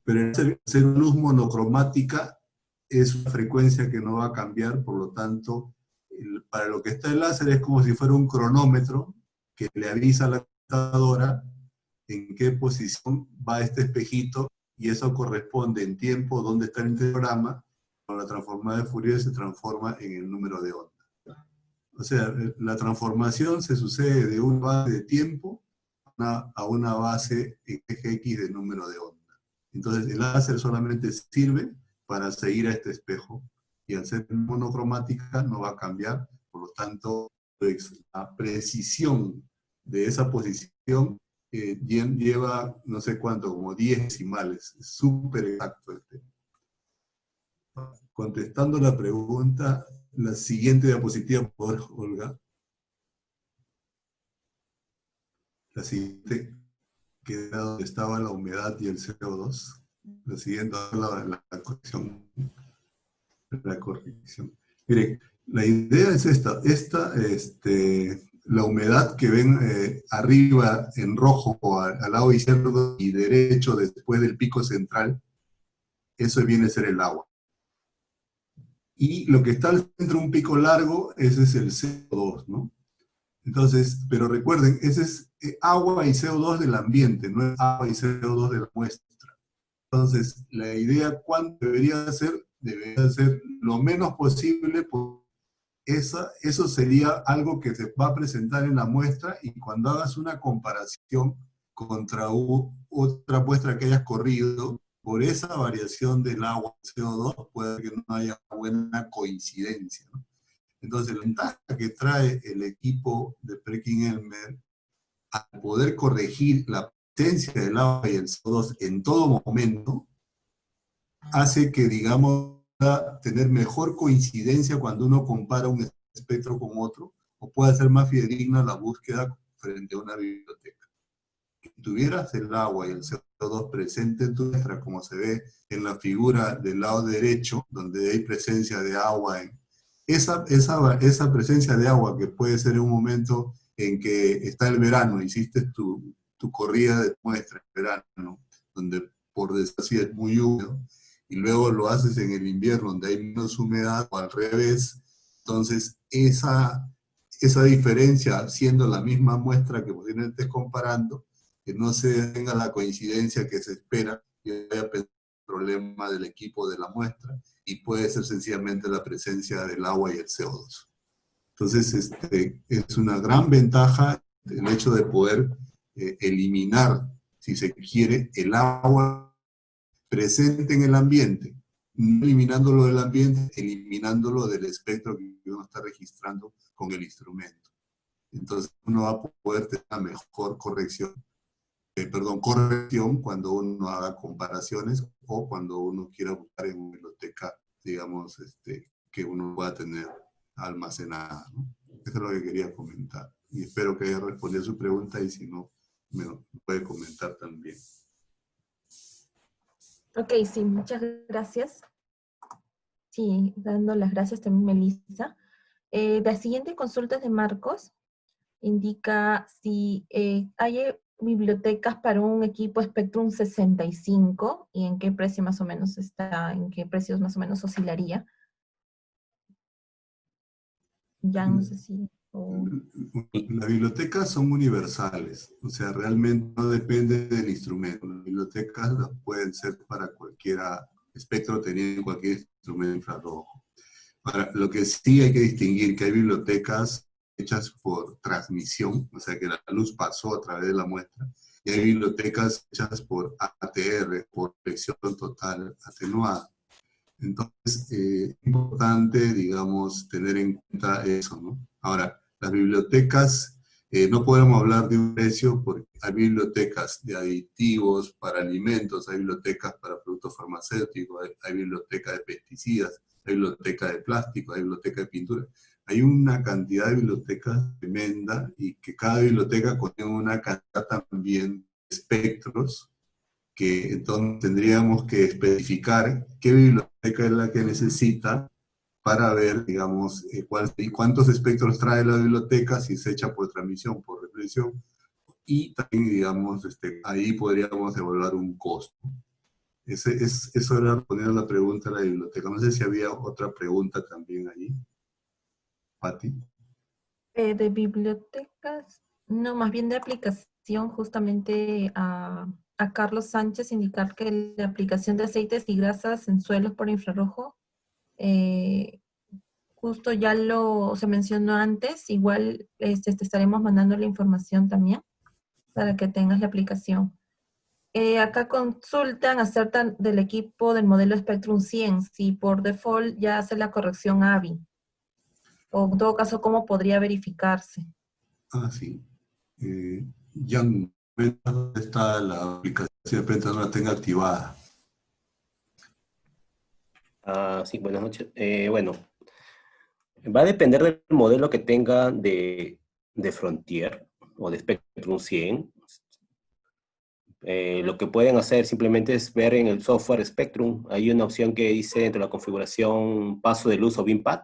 pero al ser luz monocromática es una frecuencia que no va a cambiar, por lo tanto, para lo que está el láser es como si fuera un cronómetro que le avisa a la computadora en qué posición va este espejito, y eso corresponde en tiempo dónde está el interferograma. Cuando la transformada de Fourier se transforma en el número de onda. O sea, la transformación se sucede de una base de tiempo a una base en eje X de número de onda. Entonces el láser solamente sirve para seguir a este espejo, y al ser monocromática no va a cambiar, por lo tanto pues, la precisión de esa posición lleva no sé cuánto, como 10 decimales, es súper exacto el tema. Contestando la pregunta, la siguiente diapositiva, por favor, Olga. La siguiente, que era donde estaba la humedad y el CO2. La siguiente, la corrección. La corrección. Miren, la idea es esta. La humedad que ven arriba en rojo al lado izquierdo y derecho después del pico central, eso viene a ser el agua. Y lo que está al centro, un pico largo, ese es el CO2, ¿no? Entonces, pero recuerden, ese es agua y CO2 del ambiente, no es agua y CO2 de la muestra. Entonces, la idea, ¿cuánto debería ser? Debería ser lo menos posible, porque eso sería algo que se va a presentar en la muestra, y cuando hagas una comparación contra otra muestra que hayas corrido, por esa variación del agua y CO2, puede que no haya buena coincidencia, ¿no? Entonces, la ventaja que trae el equipo de Perkin-Elmer al poder corregir la presencia del agua y el CO2 en todo momento, hace que, digamos, pueda tener mejor coincidencia cuando uno compara un espectro con otro, o pueda ser más fidedigna la búsqueda frente a una biblioteca. Si tuvieras el agua y el CO2 presente en tu muestra, como se ve en la figura del lado derecho, donde hay presencia de agua, esa presencia de agua, que puede ser en un momento en que está el verano, hiciste tu corrida de muestra en verano, donde por decir así es muy húmedo, y luego lo haces en el invierno, donde hay menos humedad, o al revés. Entonces, esa diferencia, siendo la misma muestra que posiblemente estés comparando, que no se tenga la coincidencia que se espera, y haya problema del equipo de la muestra, y puede ser sencillamente la presencia del agua y el CO2. Entonces, es una gran ventaja el hecho de poder eliminar, si se quiere, el agua presente en el ambiente, no eliminándolo del ambiente, eliminándolo del espectro que uno está registrando con el instrumento. Entonces, uno va a poder tener una mejor corrección cuando uno haga comparaciones, o cuando uno quiera buscar en una biblioteca, digamos, que uno pueda tener almacenada, ¿no? Eso es lo que quería comentar. Y espero que haya respondido a su pregunta, y si no, me lo puede comentar también. Ok, sí, muchas gracias. Sí, dando las gracias también, Melissa. La siguiente consulta es de Marcos. Indica si hay bibliotecas para un equipo Spectrum 65 y en qué precio más o menos está, en qué precios más o menos oscilaría. Ya no sé si... Las bibliotecas son universales, o sea, realmente no depende del instrumento. Las bibliotecas pueden ser para cualquier espectro teniendo cualquier instrumento infrarrojo. Ahora, lo que sí hay que distinguir, que hay bibliotecas hechas por transmisión, o sea que la luz pasó a través de la muestra, y hay bibliotecas hechas por ATR, por reflexión total atenuada. Entonces, es importante, digamos, tener en cuenta eso, ¿no? Ahora, las bibliotecas, no podemos hablar de un precio, porque hay bibliotecas de aditivos para alimentos, hay bibliotecas para productos farmacéuticos, hay bibliotecas de pesticidas. hay biblioteca de plástico, hay biblioteca de pintura. Hay una cantidad de bibliotecas tremenda y que cada biblioteca contiene una cantidad también de espectros que entonces tendríamos que especificar qué biblioteca es la que necesita para ver, digamos, y cuántos espectros trae la biblioteca, si se echa por transmisión, por reflexión, y también, digamos, ahí podríamos evaluar un costo. Eso era responder a la pregunta de la biblioteca. No sé si había otra pregunta también ahí. Pati. De bibliotecas, no, más bien de aplicación, justamente a Carlos Sánchez indicar que la aplicación de aceites y grasas en suelos por infrarrojo, justo ya se mencionó antes, igual te estaremos mandando la información también para que tengas la aplicación. Acá consultan acerca del equipo del modelo Spectrum 100, si por default ya hace la corrección AVI, o en todo caso, ¿cómo podría verificarse? Ah, sí. Ya está la aplicación, siempre no la tenga activada. Sí, buenas noches. Bueno, va a depender del modelo que tenga de Frontier o de Spectrum 100. Lo que pueden hacer simplemente es ver en el software Spectrum, hay una opción que dice dentro de la configuración paso de luz o BIMPAD,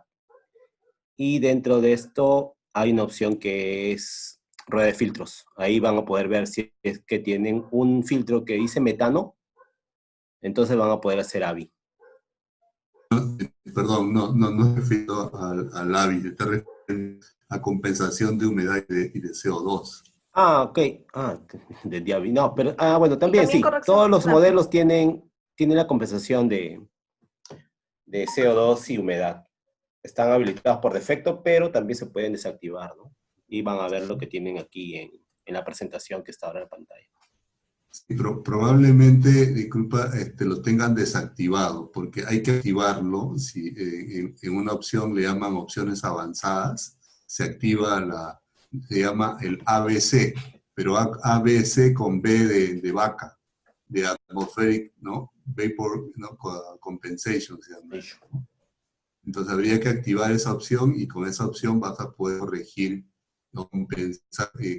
y dentro de esto hay una opción que es rueda de filtros. Ahí van a poder ver si es que tienen un filtro que dice metano, entonces van a poder hacer AVI. Perdón, no me refiero al AVI, te refieres a compensación de humedad y de CO2. Ok. De AVI. No, pero, bueno, también también sí. corrección Todos los AVI. modelos tienen la compensación de CO2 y humedad. Están habilitados por defecto, pero también se pueden desactivar, ¿no? Y van a ver lo que tienen aquí en la presentación que está ahora en pantalla. Sí, probablemente, disculpa, lo tengan desactivado, porque hay que activarlo. Si en una opción le llaman opciones avanzadas, se activa se llama el ABC, pero ABC con B de vaca, de atmospheric, ¿no? Vapor, ¿no? Compensation se llama. Entonces habría que activar esa opción y con esa opción vas a poder corregir, ¿no?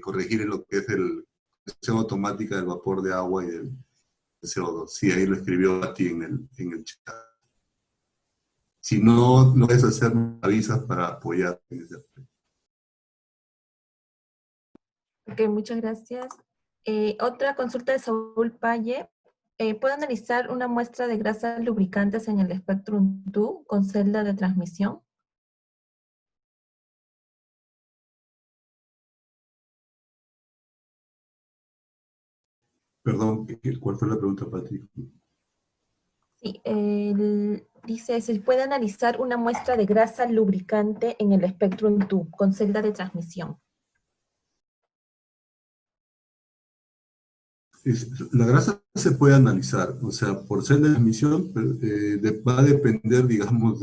Corregir lo que es la gestión automática del vapor de agua y del CO2. Sí, ahí lo escribió a ti en el chat. Si no lo puedes hacer, me avisas para apoyarte en ese aspecto. Ok, muchas gracias. Otra consulta de Saúl Paye. ¿Puedo analizar una muestra de grasas lubricantes en el Spectrum 2 con celda de transmisión? Perdón, ¿cuál fue la pregunta, Patrick? Sí, dice, ¿se puede analizar una muestra de grasa lubricante en el Spectrum 2 con celda de transmisión? La grasa se puede analizar, o sea, por ser de transmisión, va a depender, digamos,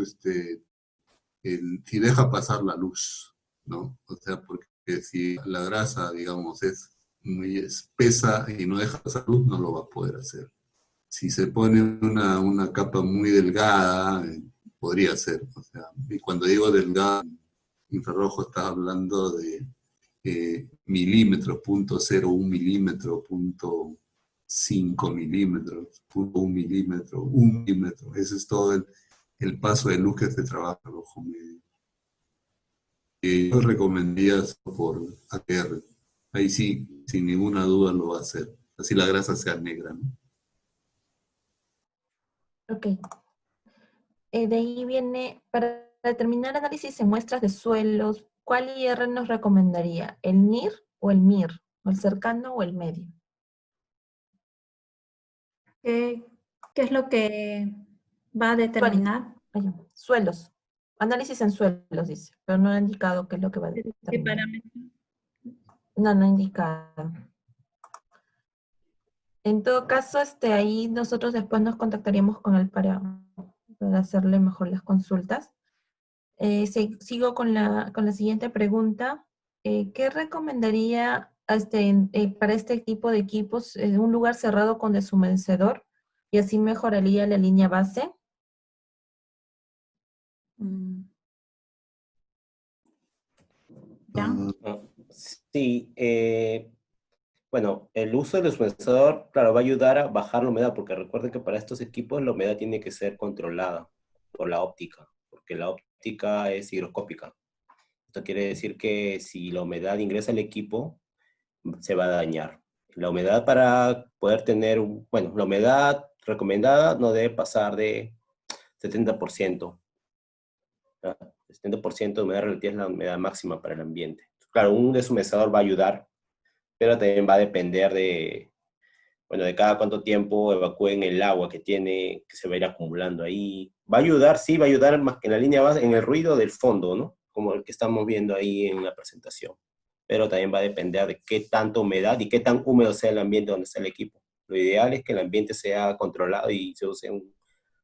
si deja pasar la luz, ¿no? O sea, porque si la grasa, digamos, es muy espesa y no deja pasar luz, no lo va a poder hacer. Si se pone una capa muy delgada, podría ser, o sea, y cuando digo delgada, infrarrojo estás hablando de milímetros, 0.01 milímetro, 0.5 milímetros, 0.1 milímetro, 1 milímetro. Ese es todo el paso de luz que se trabaja al ojo medio. Yo recomendaría por ATR. Ahí sí, sin ninguna duda lo va a hacer. Así la grasa sea negra, ¿no? Ok. De ahí viene, para determinar análisis en muestras de suelos, ¿cuál IR nos recomendaría? ¿El NIR o el MIR? ¿O el cercano o el medio? ¿Qué es lo que va a determinar? Suelos. Análisis en suelos, dice, pero no ha indicado qué es lo que va a ¿Qué determinar. parámetro? No ha indicado. En todo caso, ahí nosotros después nos contactaríamos con él para hacerle mejor las consultas. Sigo con la siguiente pregunta. ¿Qué recomendaría para este tipo de equipos un lugar cerrado con deshumedecedor y así mejoraría la línea base? Sí, bueno, el uso del deshumedecer, claro, va a ayudar a bajar la humedad, porque recuerden que para estos equipos la humedad tiene que ser controlada por la óptica, porque la óptica es higroscópica. Esto quiere decir que si la humedad ingresa al equipo, se va a dañar. La humedad para poder tener, bueno, la humedad recomendada no debe pasar de 70%. ¿Ya? 70% de humedad relativa es la humedad máxima para el ambiente. Claro, un deshumedecedor va a ayudar, pero también va a depender de, bueno, de cada cuánto tiempo evacúen el agua que tiene, que se va a ir acumulando ahí. Va a ayudar, sí, va a ayudar más que en la línea base, en el ruido del fondo, ¿no? Como el que estamos viendo ahí en la presentación. Pero también va a depender de qué tanta humedad y qué tan húmedo sea el ambiente donde está el equipo. Lo ideal es que el ambiente sea controlado y se use un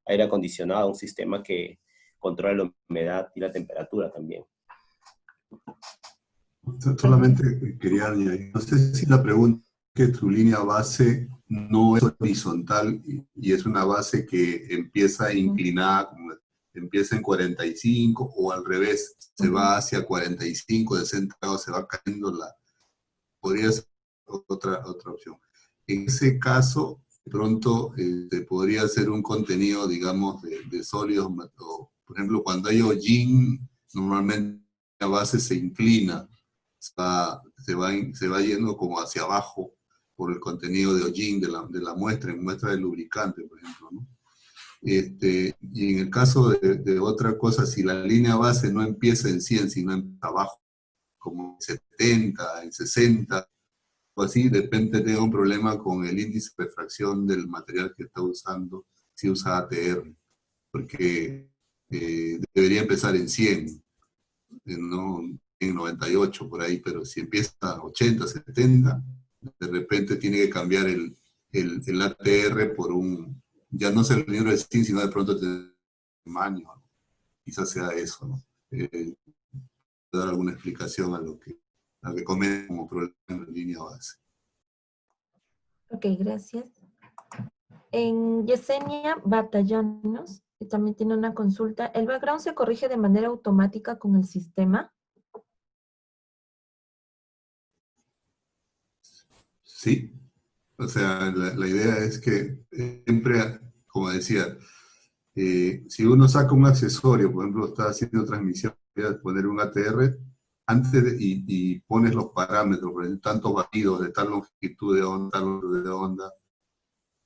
aire acondicionado, un sistema que controle la humedad y la temperatura también. Solamente quería añadir, no sé si la pregunta es que tu línea base no es horizontal y es una base que empieza inclinada, como empieza en 45 o al revés, se va hacia 45, de centro se va cayendo podría ser otra opción. En ese caso, de pronto podría ser un contenido, digamos, de sólidos, o, por ejemplo, cuando hay hollín, normalmente la base se inclina, se va yendo como hacia abajo por el contenido de hollín de la muestra, en muestra de lubricante, por ejemplo, ¿no? Y en el caso de otra cosa, si la línea base no empieza en 100, sino en abajo, como en 70, en 60, o así, de repente tenga un problema con el índice de refracción del material que está usando, si usa ATR, porque debería empezar en 100, no en 98 por ahí, pero si empieza a 80, 70, de repente tiene que cambiar el ATR por ya no es el libro de 100, sino de pronto el tamaño, ¿no? Quizás sea eso, ¿no? Dar alguna explicación a lo que comenta como problema en la línea base. Ok, gracias. En Yesenia Batallones, que también tiene una consulta, ¿el background se corrige de manera automática con el sistema? Sí, o sea, la idea es que siempre, como decía, si uno saca un accesorio, por ejemplo, está haciendo transmisión, voy a poner un ATR, y pones los parámetros, por ejemplo, tantos batidos de tal longitud de onda, tal longitud de onda,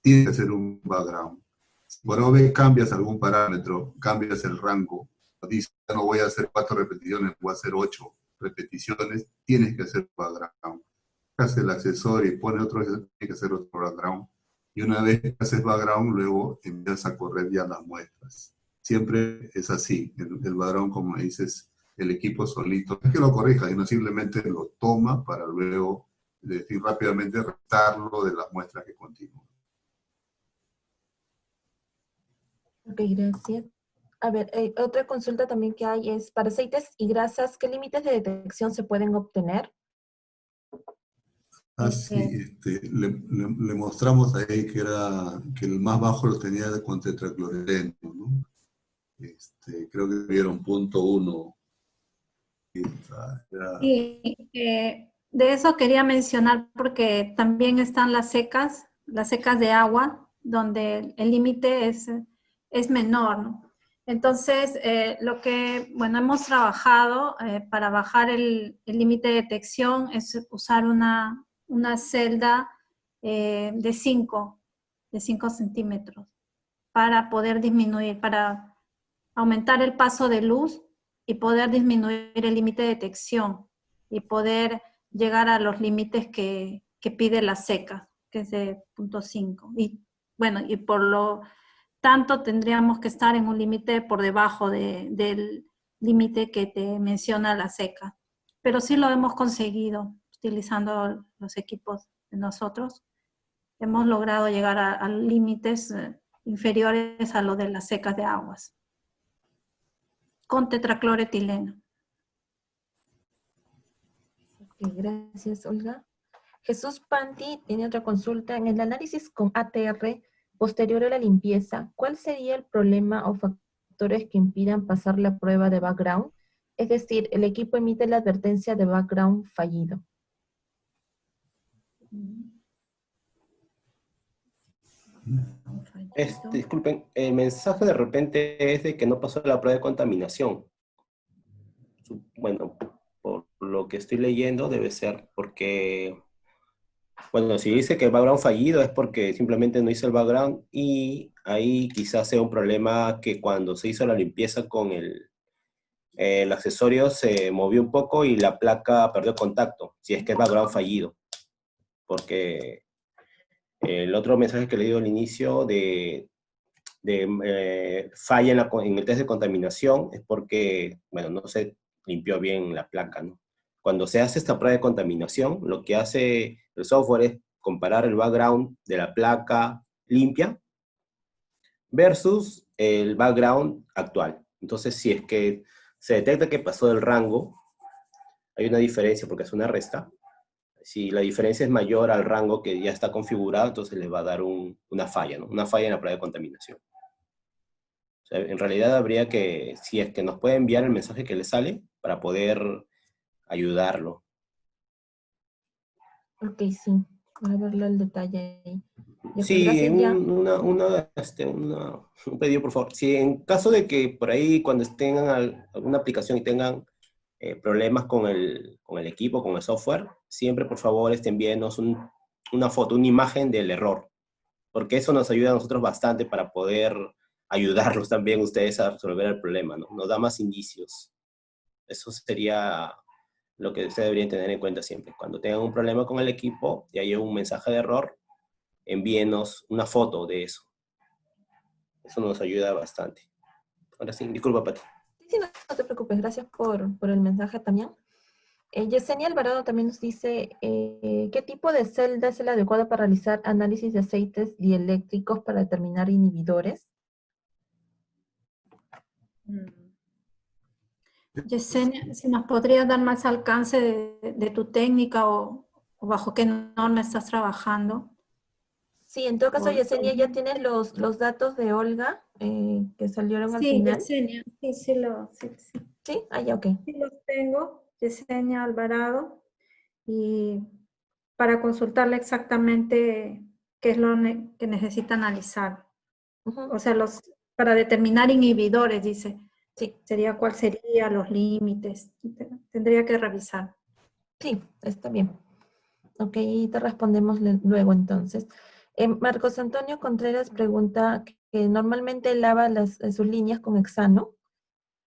tiene que hacer un background. Si por OB cambias algún parámetro, cambias el rango, dices, ya no voy a hacer 4 repeticiones, voy a hacer 8 repeticiones, tienes que hacer background. Haces el accesorio y pone otro, tienes que hacer otro background. Y una vez que haces background, luego empiezas a correr ya las muestras. Siempre es así. El background, como dices, el equipo solito, no es que lo corrija, sino simplemente lo toma para luego decir rápidamente restarlo de las muestras que continúan. Ok, gracias. A ver, otra consulta también que hay es, para aceites y grasas, ¿qué límites de detección se pueden obtener? Así, le mostramos ahí que el más bajo lo tenía con tetracloreno, ¿no? Creo que vieron .1. Y de eso quería mencionar porque también están las secas de agua, donde el límite es menor, ¿no? Entonces, lo que, bueno, hemos trabajado para bajar el límite de detección es usar una celda de 5 centímetros para poder disminuir, para aumentar el paso de luz y poder disminuir el límite de detección y poder llegar a los límites que pide la SECA, que es de 0.5. Y bueno, y por lo tanto tendríamos que estar en un límite por debajo del límite que te menciona la SECA. Pero sí lo hemos conseguido utilizando los equipos de nosotros. Hemos logrado llegar a límites inferiores a los de las secas de aguas, con tetracloretileno. Ok, gracias, Olga. Jesús Panti tiene otra consulta. En el análisis con ATR posterior a la limpieza, ¿cuál sería el problema o factores que impidan pasar la prueba de background? Es decir, el equipo emite la advertencia de background fallido. Disculpen, el mensaje de repente es de que no pasó la prueba de contaminación. Bueno, por lo que estoy leyendo debe ser porque, bueno, si dice que el background fallido es porque simplemente no hizo el background y ahí quizás sea un problema que cuando se hizo la limpieza con el accesorio se movió un poco y la placa perdió contacto, si es que es background fallido. Porque el otro mensaje que le dio al inicio de falla en el test de contaminación es porque, bueno, no se limpió bien la placa, ¿no? Cuando se hace esta prueba de contaminación, lo que hace el software es comparar el background de la placa limpia versus el background actual. Entonces, si es que se detecta que pasó del rango, hay una diferencia porque es una resta. Si la diferencia es mayor al rango que ya está configurado, entonces les va a dar una falla, ¿no? Una falla en la prueba de contaminación. O sea, en realidad habría que, si es que nos puede enviar el mensaje que le sale, para poder ayudarlo. Ok, sí. Voy a verlo el detalle ahí. Ya, pues, Sí, gracias ya. un pedido, por favor. Si en caso de que por ahí cuando tengan alguna aplicación y tengan problemas con el equipo, con el software, siempre por favor envíenos una foto, una imagen del error, porque eso nos ayuda a nosotros bastante para poder ayudarlos también ustedes a resolver el problema, ¿no? Nos da más indicios. Eso sería lo que ustedes deberían tener en cuenta siempre. Cuando tengan un problema con el equipo y haya un mensaje de error, envíenos una foto de eso. Eso nos ayuda bastante. Ahora sí, disculpa, Pati. Sí, no te preocupes. Gracias por el mensaje también. Yesenia Alvarado también nos dice, ¿qué tipo de celda es el adecuado para realizar análisis de aceites dieléctricos para determinar inhibidores? Yesenia, si nos podrías dar más alcance de tu técnica o bajo qué norma estás trabajando. Sí, en todo caso, Yesenia, ya tienes los datos de Olga que salieron al Sí, final. Yesenia, sí. Sí, ya, ok. Sí los tengo, Yesenia Alvarado, y para consultarle exactamente qué es lo que necesita analizar. O sea, para determinar inhibidores, dice. Sí. Sería cuál sería los límites. Tendría que revisar. Sí, está bien. Ok, te respondemos luego entonces. Marcos Antonio Contreras pregunta que normalmente lava sus líneas con hexano,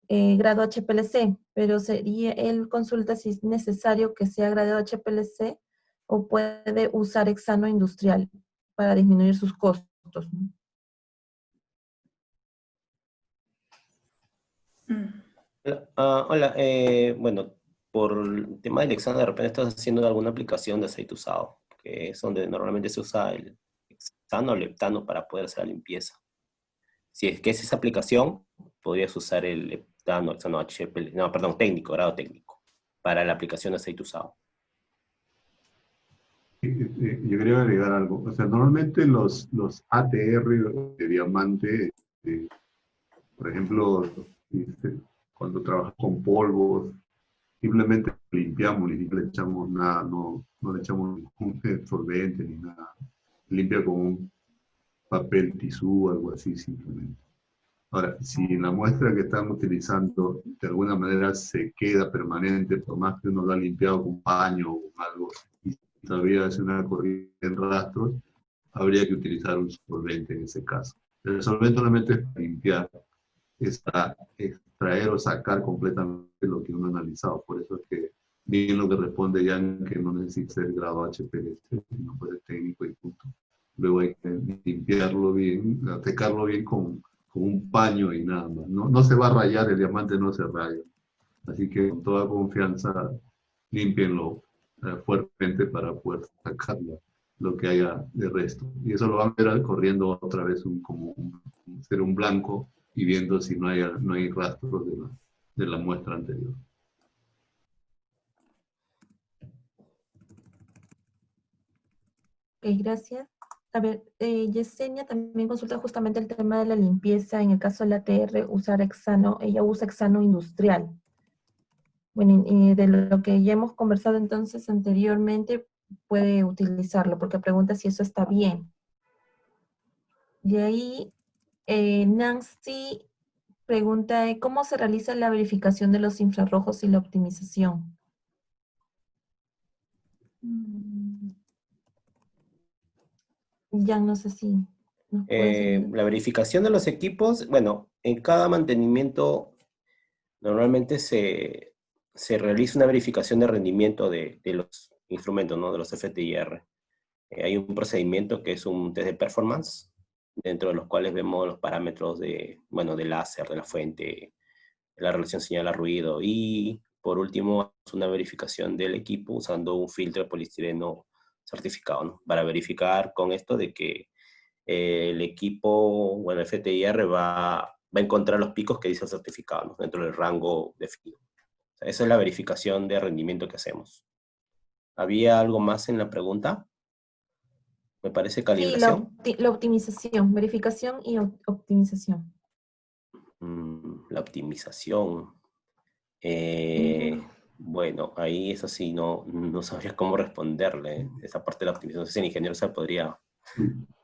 grado HPLC, pero él consulta si es necesario que sea grado HPLC o puede usar hexano industrial para disminuir sus costos, ¿no? Hola, bueno, por el tema del hexano, de repente estás haciendo alguna aplicación de aceite usado, que es donde normalmente se usa el hexano o el heptano para poder hacer la limpieza. Si es que es esa aplicación, podrías usar el heptano, hexano HPL, no, perdón, técnico, grado técnico, para la aplicación de aceite usado. Yo quería agregar algo. O sea, normalmente los ATR de diamante, por ejemplo, cuando trabajas con polvos, simplemente limpiamos, ni siquiera le echamos nada, no le echamos ningún solvente ni nada. Limpia con un papel tisú o algo así simplemente. Ahora, si en la muestra que están utilizando de alguna manera se queda permanente, por más que uno lo ha limpiado con paño o algo, y todavía hace una corriente en rastros, habría que utilizar un solvente en ese caso. El solvente solamente es para limpiar, es para extraer o sacar completamente lo que uno ha analizado. Por eso es que bien lo que responde Jan, que no necesita ser grado HPLC, sino puede ser técnico y punto. Luego hay que limpiarlo bien, secarlo bien con un paño y nada más. No se va a rayar, el diamante no se raya. Así que con toda confianza, límpienlo fuertemente para poder sacar lo que haya de resto. Y eso lo van a ver corriendo otra vez ser un blanco y viendo si no hay rastros de la muestra anterior. Ok, gracias. A ver, Yesenia también consulta justamente el tema de la limpieza. En el caso de la ATR, usar hexano, ella usa hexano industrial. Bueno, y de lo que ya hemos conversado entonces anteriormente, puede utilizarlo, porque pregunta si eso está bien. De ahí, Nancy pregunta, ¿cómo se realiza la verificación de los infrarrojos y la optimización? Ya no sé si nos puedes ayudar. La verificación de los equipos, bueno, en cada mantenimiento normalmente se realiza una verificación de rendimiento de los instrumentos, ¿no? De los FTIR. Hay un procedimiento que es un test de performance, dentro de los cuales vemos los parámetros de, bueno, del láser, de la fuente, la relación señal a ruido, y por último, una verificación del equipo usando un filtro de poliestireno certificado, ¿no? Para verificar con esto de que el equipo, bueno, el FTIR va a encontrar los picos que dice el certificado, ¿no? Dentro del rango definido. O sea, esa es la verificación de rendimiento que hacemos. ¿Había algo más en la pregunta? Me parece Sí, calibración. la optimización, verificación y optimización. La optimización. Bueno, ahí eso sí, no sabría cómo responderle. Esa parte de la optimización, no sé si el ingeniero se podría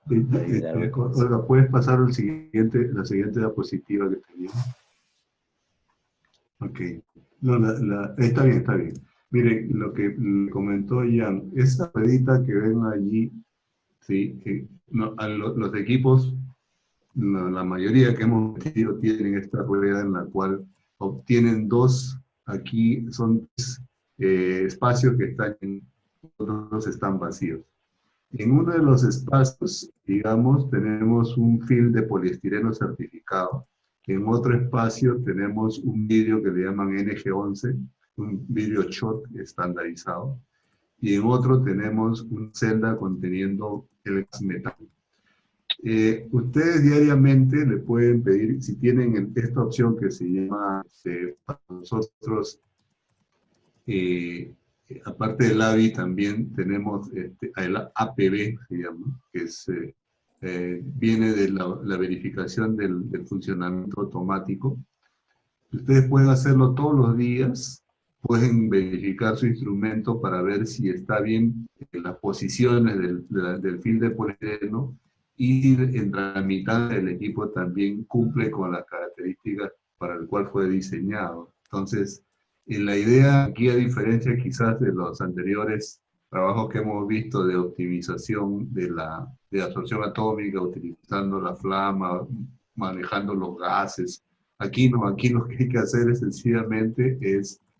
ayudarme con eso. Olga, ¿puedes pasar la siguiente diapositiva que tenía? Ok. No, está bien, está bien. Miren, lo que comentó Ian, esa ruedita que ven allí, ¿sí? Los equipos, la mayoría que hemos metido tienen esta rueda en la cual obtienen dos, aquí son espacios que otros están vacíos. En uno de los espacios, digamos, tenemos un film de poliestireno certificado. En otro espacio tenemos un vidrio que le llaman NG11, un vidrio shot estandarizado. Y en otro tenemos una celda conteniendo el gas metano. Ustedes diariamente le pueden pedir, si tienen esta opción que se llama, para nosotros, aparte del AVI también tenemos el APB, se llama, que viene de la verificación del funcionamiento automático. Ustedes pueden hacerlo todos los días, pueden verificar su instrumento para ver si está bien en las posiciones del film de poliestireno, y en la mitad del equipo también cumple con las características para el cual fue diseñado. Entonces, la idea aquí, a diferencia quizás de los anteriores trabajos que hemos visto de optimización de absorción atómica, utilizando la flama, manejando los gases, aquí no, aquí lo que hay que hacer es sencillamente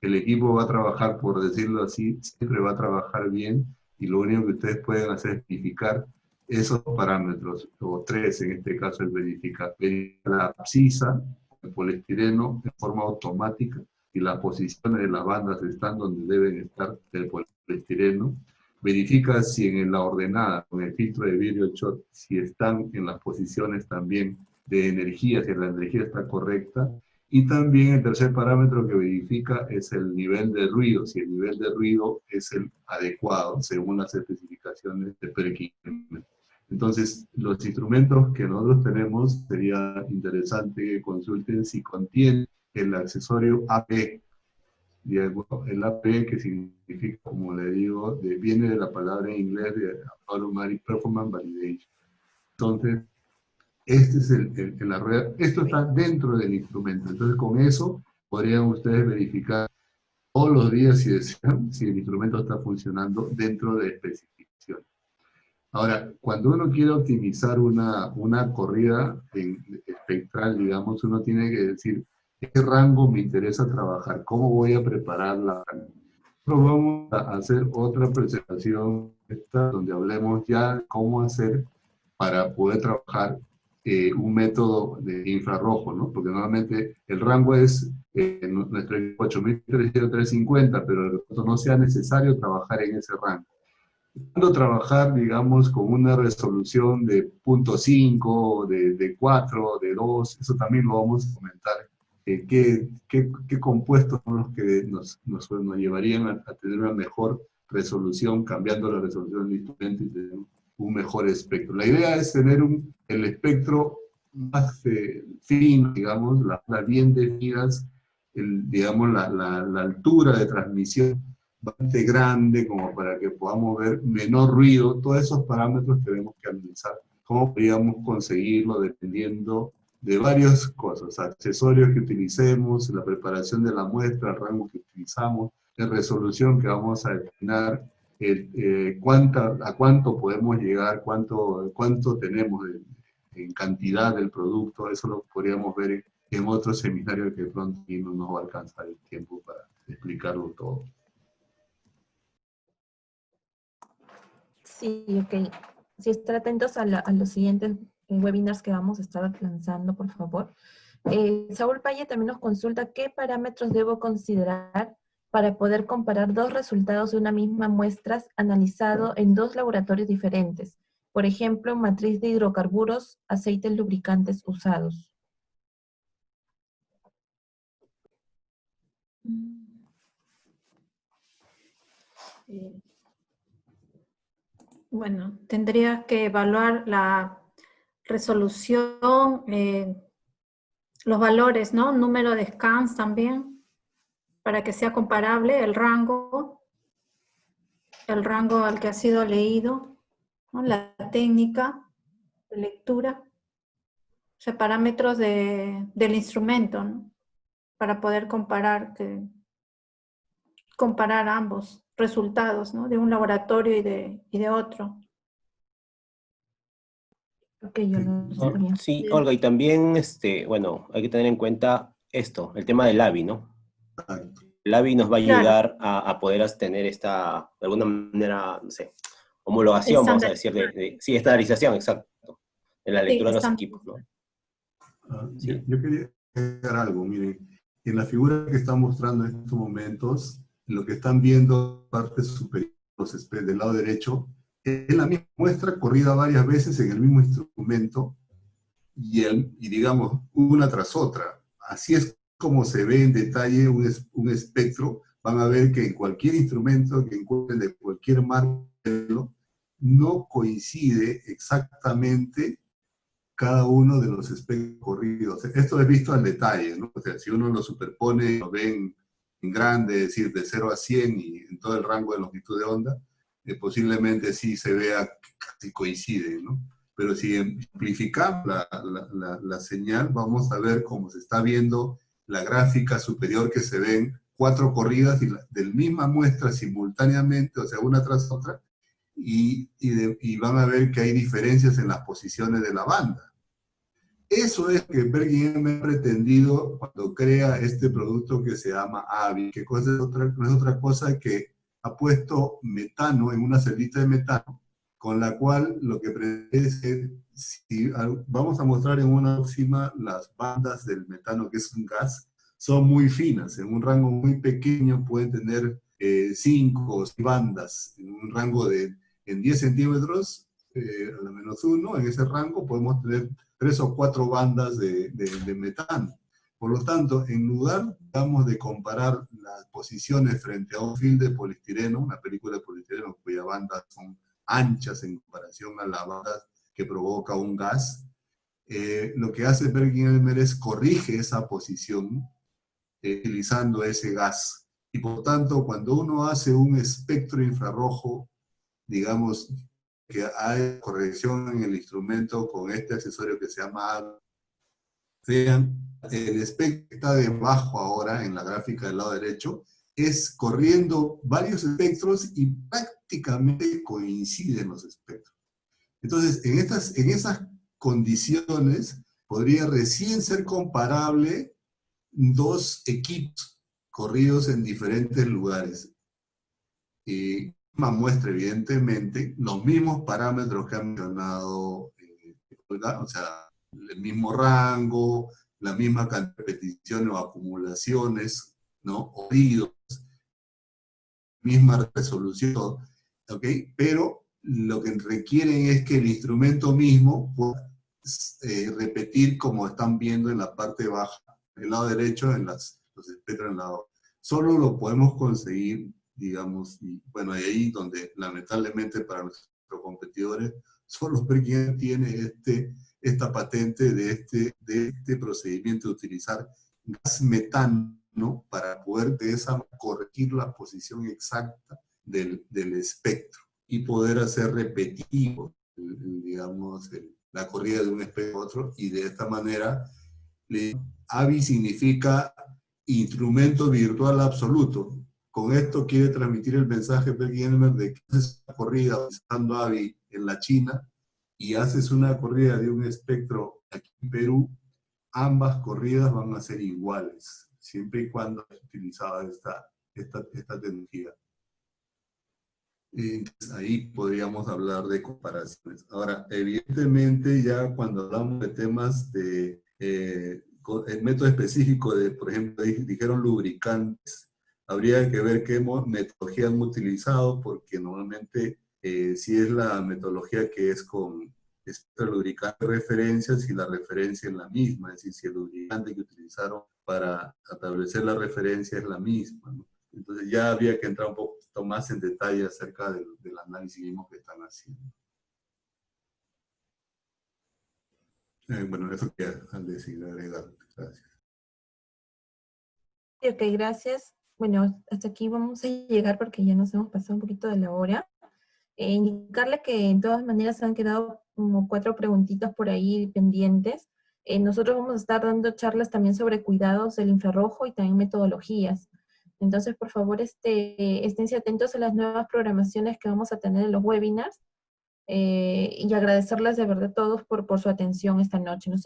el equipo va a trabajar, por decirlo así, siempre va a trabajar bien, y lo único que ustedes pueden hacer es verificar esos parámetros, o tres en este caso, es verificar la abscisa, el poliestireno de forma automática, y las posiciones de las bandas están donde deben estar del poliestireno. Verifica si en la ordenada, con el filtro de vidrio shot, si están en las posiciones también de energía, si la energía está correcta. Y también el tercer parámetro que verifica es el nivel de ruido, si el nivel de ruido es el adecuado según las especificaciones de per equipment. Entonces, los instrumentos que nosotros tenemos, sería interesante que consulten si contienen el accesorio AP. El AP, que significa, como le digo, viene de la palabra en inglés de Automatic Performance Validation. Entonces, este es la rueda. Esto está dentro del instrumento. Entonces, con eso podrían ustedes verificar todos los días, si desean, si el instrumento está funcionando dentro de especificaciones. Ahora, cuando uno quiere optimizar una corrida espectral, digamos, uno tiene que decir, ¿qué rango me interesa trabajar? ¿Cómo voy a prepararla? Vamos a hacer otra presentación donde hablemos ya cómo hacer para poder trabajar un método de infrarrojo, ¿no? Porque normalmente el rango es nuestro 8350, pero no sea necesario trabajar en ese rango. Cuando trabajar, digamos, con una resolución de 0.5, de 4, de 2, eso también lo vamos a comentar. ¿Qué compuestos son los que nos llevarían a tener una mejor resolución, cambiando la resolución del instrumento y tener un mejor espectro? La idea es tener el espectro más fino, digamos, las bien definidas, digamos, la altura de transmisión bastante grande como para que podamos ver menor ruido. Todos esos parámetros tenemos que analizar. ¿Cómo podríamos conseguirlo dependiendo de varias cosas? Accesorios que utilicemos, la preparación de la muestra, el rango que utilizamos, la resolución que vamos a destinar, a cuánto podemos llegar, cuánto tenemos en cantidad del producto. Eso lo podríamos ver en otro seminario que de pronto no nos va a alcanzar el tiempo para explicarlo todo. Sí, ok. Sí, estar atentos a los siguientes webinars que vamos a estar lanzando, por favor. Saúl Paye también nos consulta qué parámetros debo considerar para poder comparar dos resultados de una misma muestra analizado en dos laboratorios diferentes. Por ejemplo, matriz de hidrocarburos, aceites lubricantes usados. Bueno, tendría que evaluar la resolución, los valores, ¿no? Número de scans también, para que sea comparable el rango al que ha sido leído, ¿no? La técnica de lectura, o sea, parámetros del instrumento, ¿no? Para poder comparar ambos resultados, ¿no? De un laboratorio y de otro. Ok, yo lo Sí. sabía. Sí, Olga, y también, bueno, hay que tener en cuenta esto, el tema del AVI, ¿no? El AVI nos va a ayudar a poder tener esta, de alguna manera, no sé, homologación, vamos a decir, sí, estandarización, exacto, en la lectura de los equipos, ¿no? Sí. Yo quería agregar algo, miren, en la figura que están mostrando en estos momentos, lo que están viendo parte superior del lado derecho, es la misma muestra corrida varias veces en el mismo instrumento y digamos, una tras otra. Así es como se ve en detalle un espectro. Van a ver que en cualquier instrumento que encuentren de cualquier marca no coincide exactamente cada uno de los espectros corridos. Esto es visto al detalle, ¿no? O sea, si uno lo superpone, lo ven en grande, es decir, de 0 a 100 y en todo el rango de longitud de onda, posiblemente sí se vea que casi coincide, ¿no? Pero si amplificamos la señal, vamos a ver cómo se está viendo la gráfica superior, que se ven 4 corridas de la misma muestra simultáneamente, o sea, una tras otra, y van a ver que hay diferencias en las posiciones de la banda. Eso es que Bergin ha pretendido cuando crea este producto que se llama AVI, que no es otra cosa que ha puesto metano en una celita de metano, con la cual lo que pretende es, vamos a mostrar en una próxima las bandas del metano, que es un gas, son muy finas, en un rango muy pequeño pueden tener 5 o 6 bandas, en un rango en 10 centímetros, a la -1, en ese rango podemos tener 3 o 4 bandas de metano. Por lo tanto, en lugar, digamos, de comparar las posiciones frente a un film de poliestireno, una película de poliestireno cuyas bandas son anchas en comparación a las bandas que provoca un gas, lo que hace Bergin-Elmer es corrige esa posición utilizando ese gas. Y por tanto, cuando uno hace un espectro infrarrojo, digamos, que hay corrección en el instrumento con este accesorio que se llama, vean, el espectro que está debajo ahora en la gráfica del lado derecho, es corriendo varios espectros y prácticamente coinciden los espectros. Entonces, en esas condiciones, podría recién ser comparable dos equipos corridos en diferentes lugares. Una muestra, evidentemente, los mismos parámetros que han mencionado, o sea, el mismo rango, la misma cantidad de repeticiones o acumulaciones, ¿no? Oídos, misma resolución, ¿ok? Pero lo que requieren es que el instrumento mismo pueda repetir como están viendo en la parte baja, del lado derecho, en los espectros en lado. Solo lo podemos conseguir, digamos, y bueno, ahí donde lamentablemente para nuestros competidores, solo Bergin tiene esta patente de este procedimiento de utilizar gas metano ¿no? Para poder de esa manera corregir la posición exacta del espectro y poder hacer repetitivo, digamos, la corrida de un espectro a otro, y de esta manera, AVI significa instrumento virtual absoluto. Con esto quiere transmitir el mensaje Berg-Elmer de que haces una corrida usando AVI en la China y haces una corrida de un espectro aquí en Perú, ambas corridas van a ser iguales, siempre y cuando hayas utilizado esta tecnología. Entonces, ahí podríamos hablar de comparaciones. Ahora, evidentemente, ya cuando hablamos de temas de el método específico de, por ejemplo, dijeron lubricantes, habría que ver qué metodología han utilizado, porque normalmente si es la metodología que es con el lubricante de referencia, si la referencia es la misma, es decir, si el lubricante que utilizaron para establecer la referencia es la misma, ¿no? Entonces ya habría que entrar un poco más en detalle acerca del análisis mismo que están haciendo. Bueno, eso quería decir, agregar. Gracias. Ok, gracias. Bueno, hasta aquí vamos a llegar porque ya nos hemos pasado un poquito de la hora. Indicarle que en todas maneras han quedado como 4 preguntitas por ahí pendientes. Nosotros vamos a estar dando charlas también sobre cuidados del infrarrojo y también metodologías. Entonces, por favor, esténse atentos a las nuevas programaciones que vamos a tener en los webinars y agradecerles de verdad a todos por su atención esta noche. No sé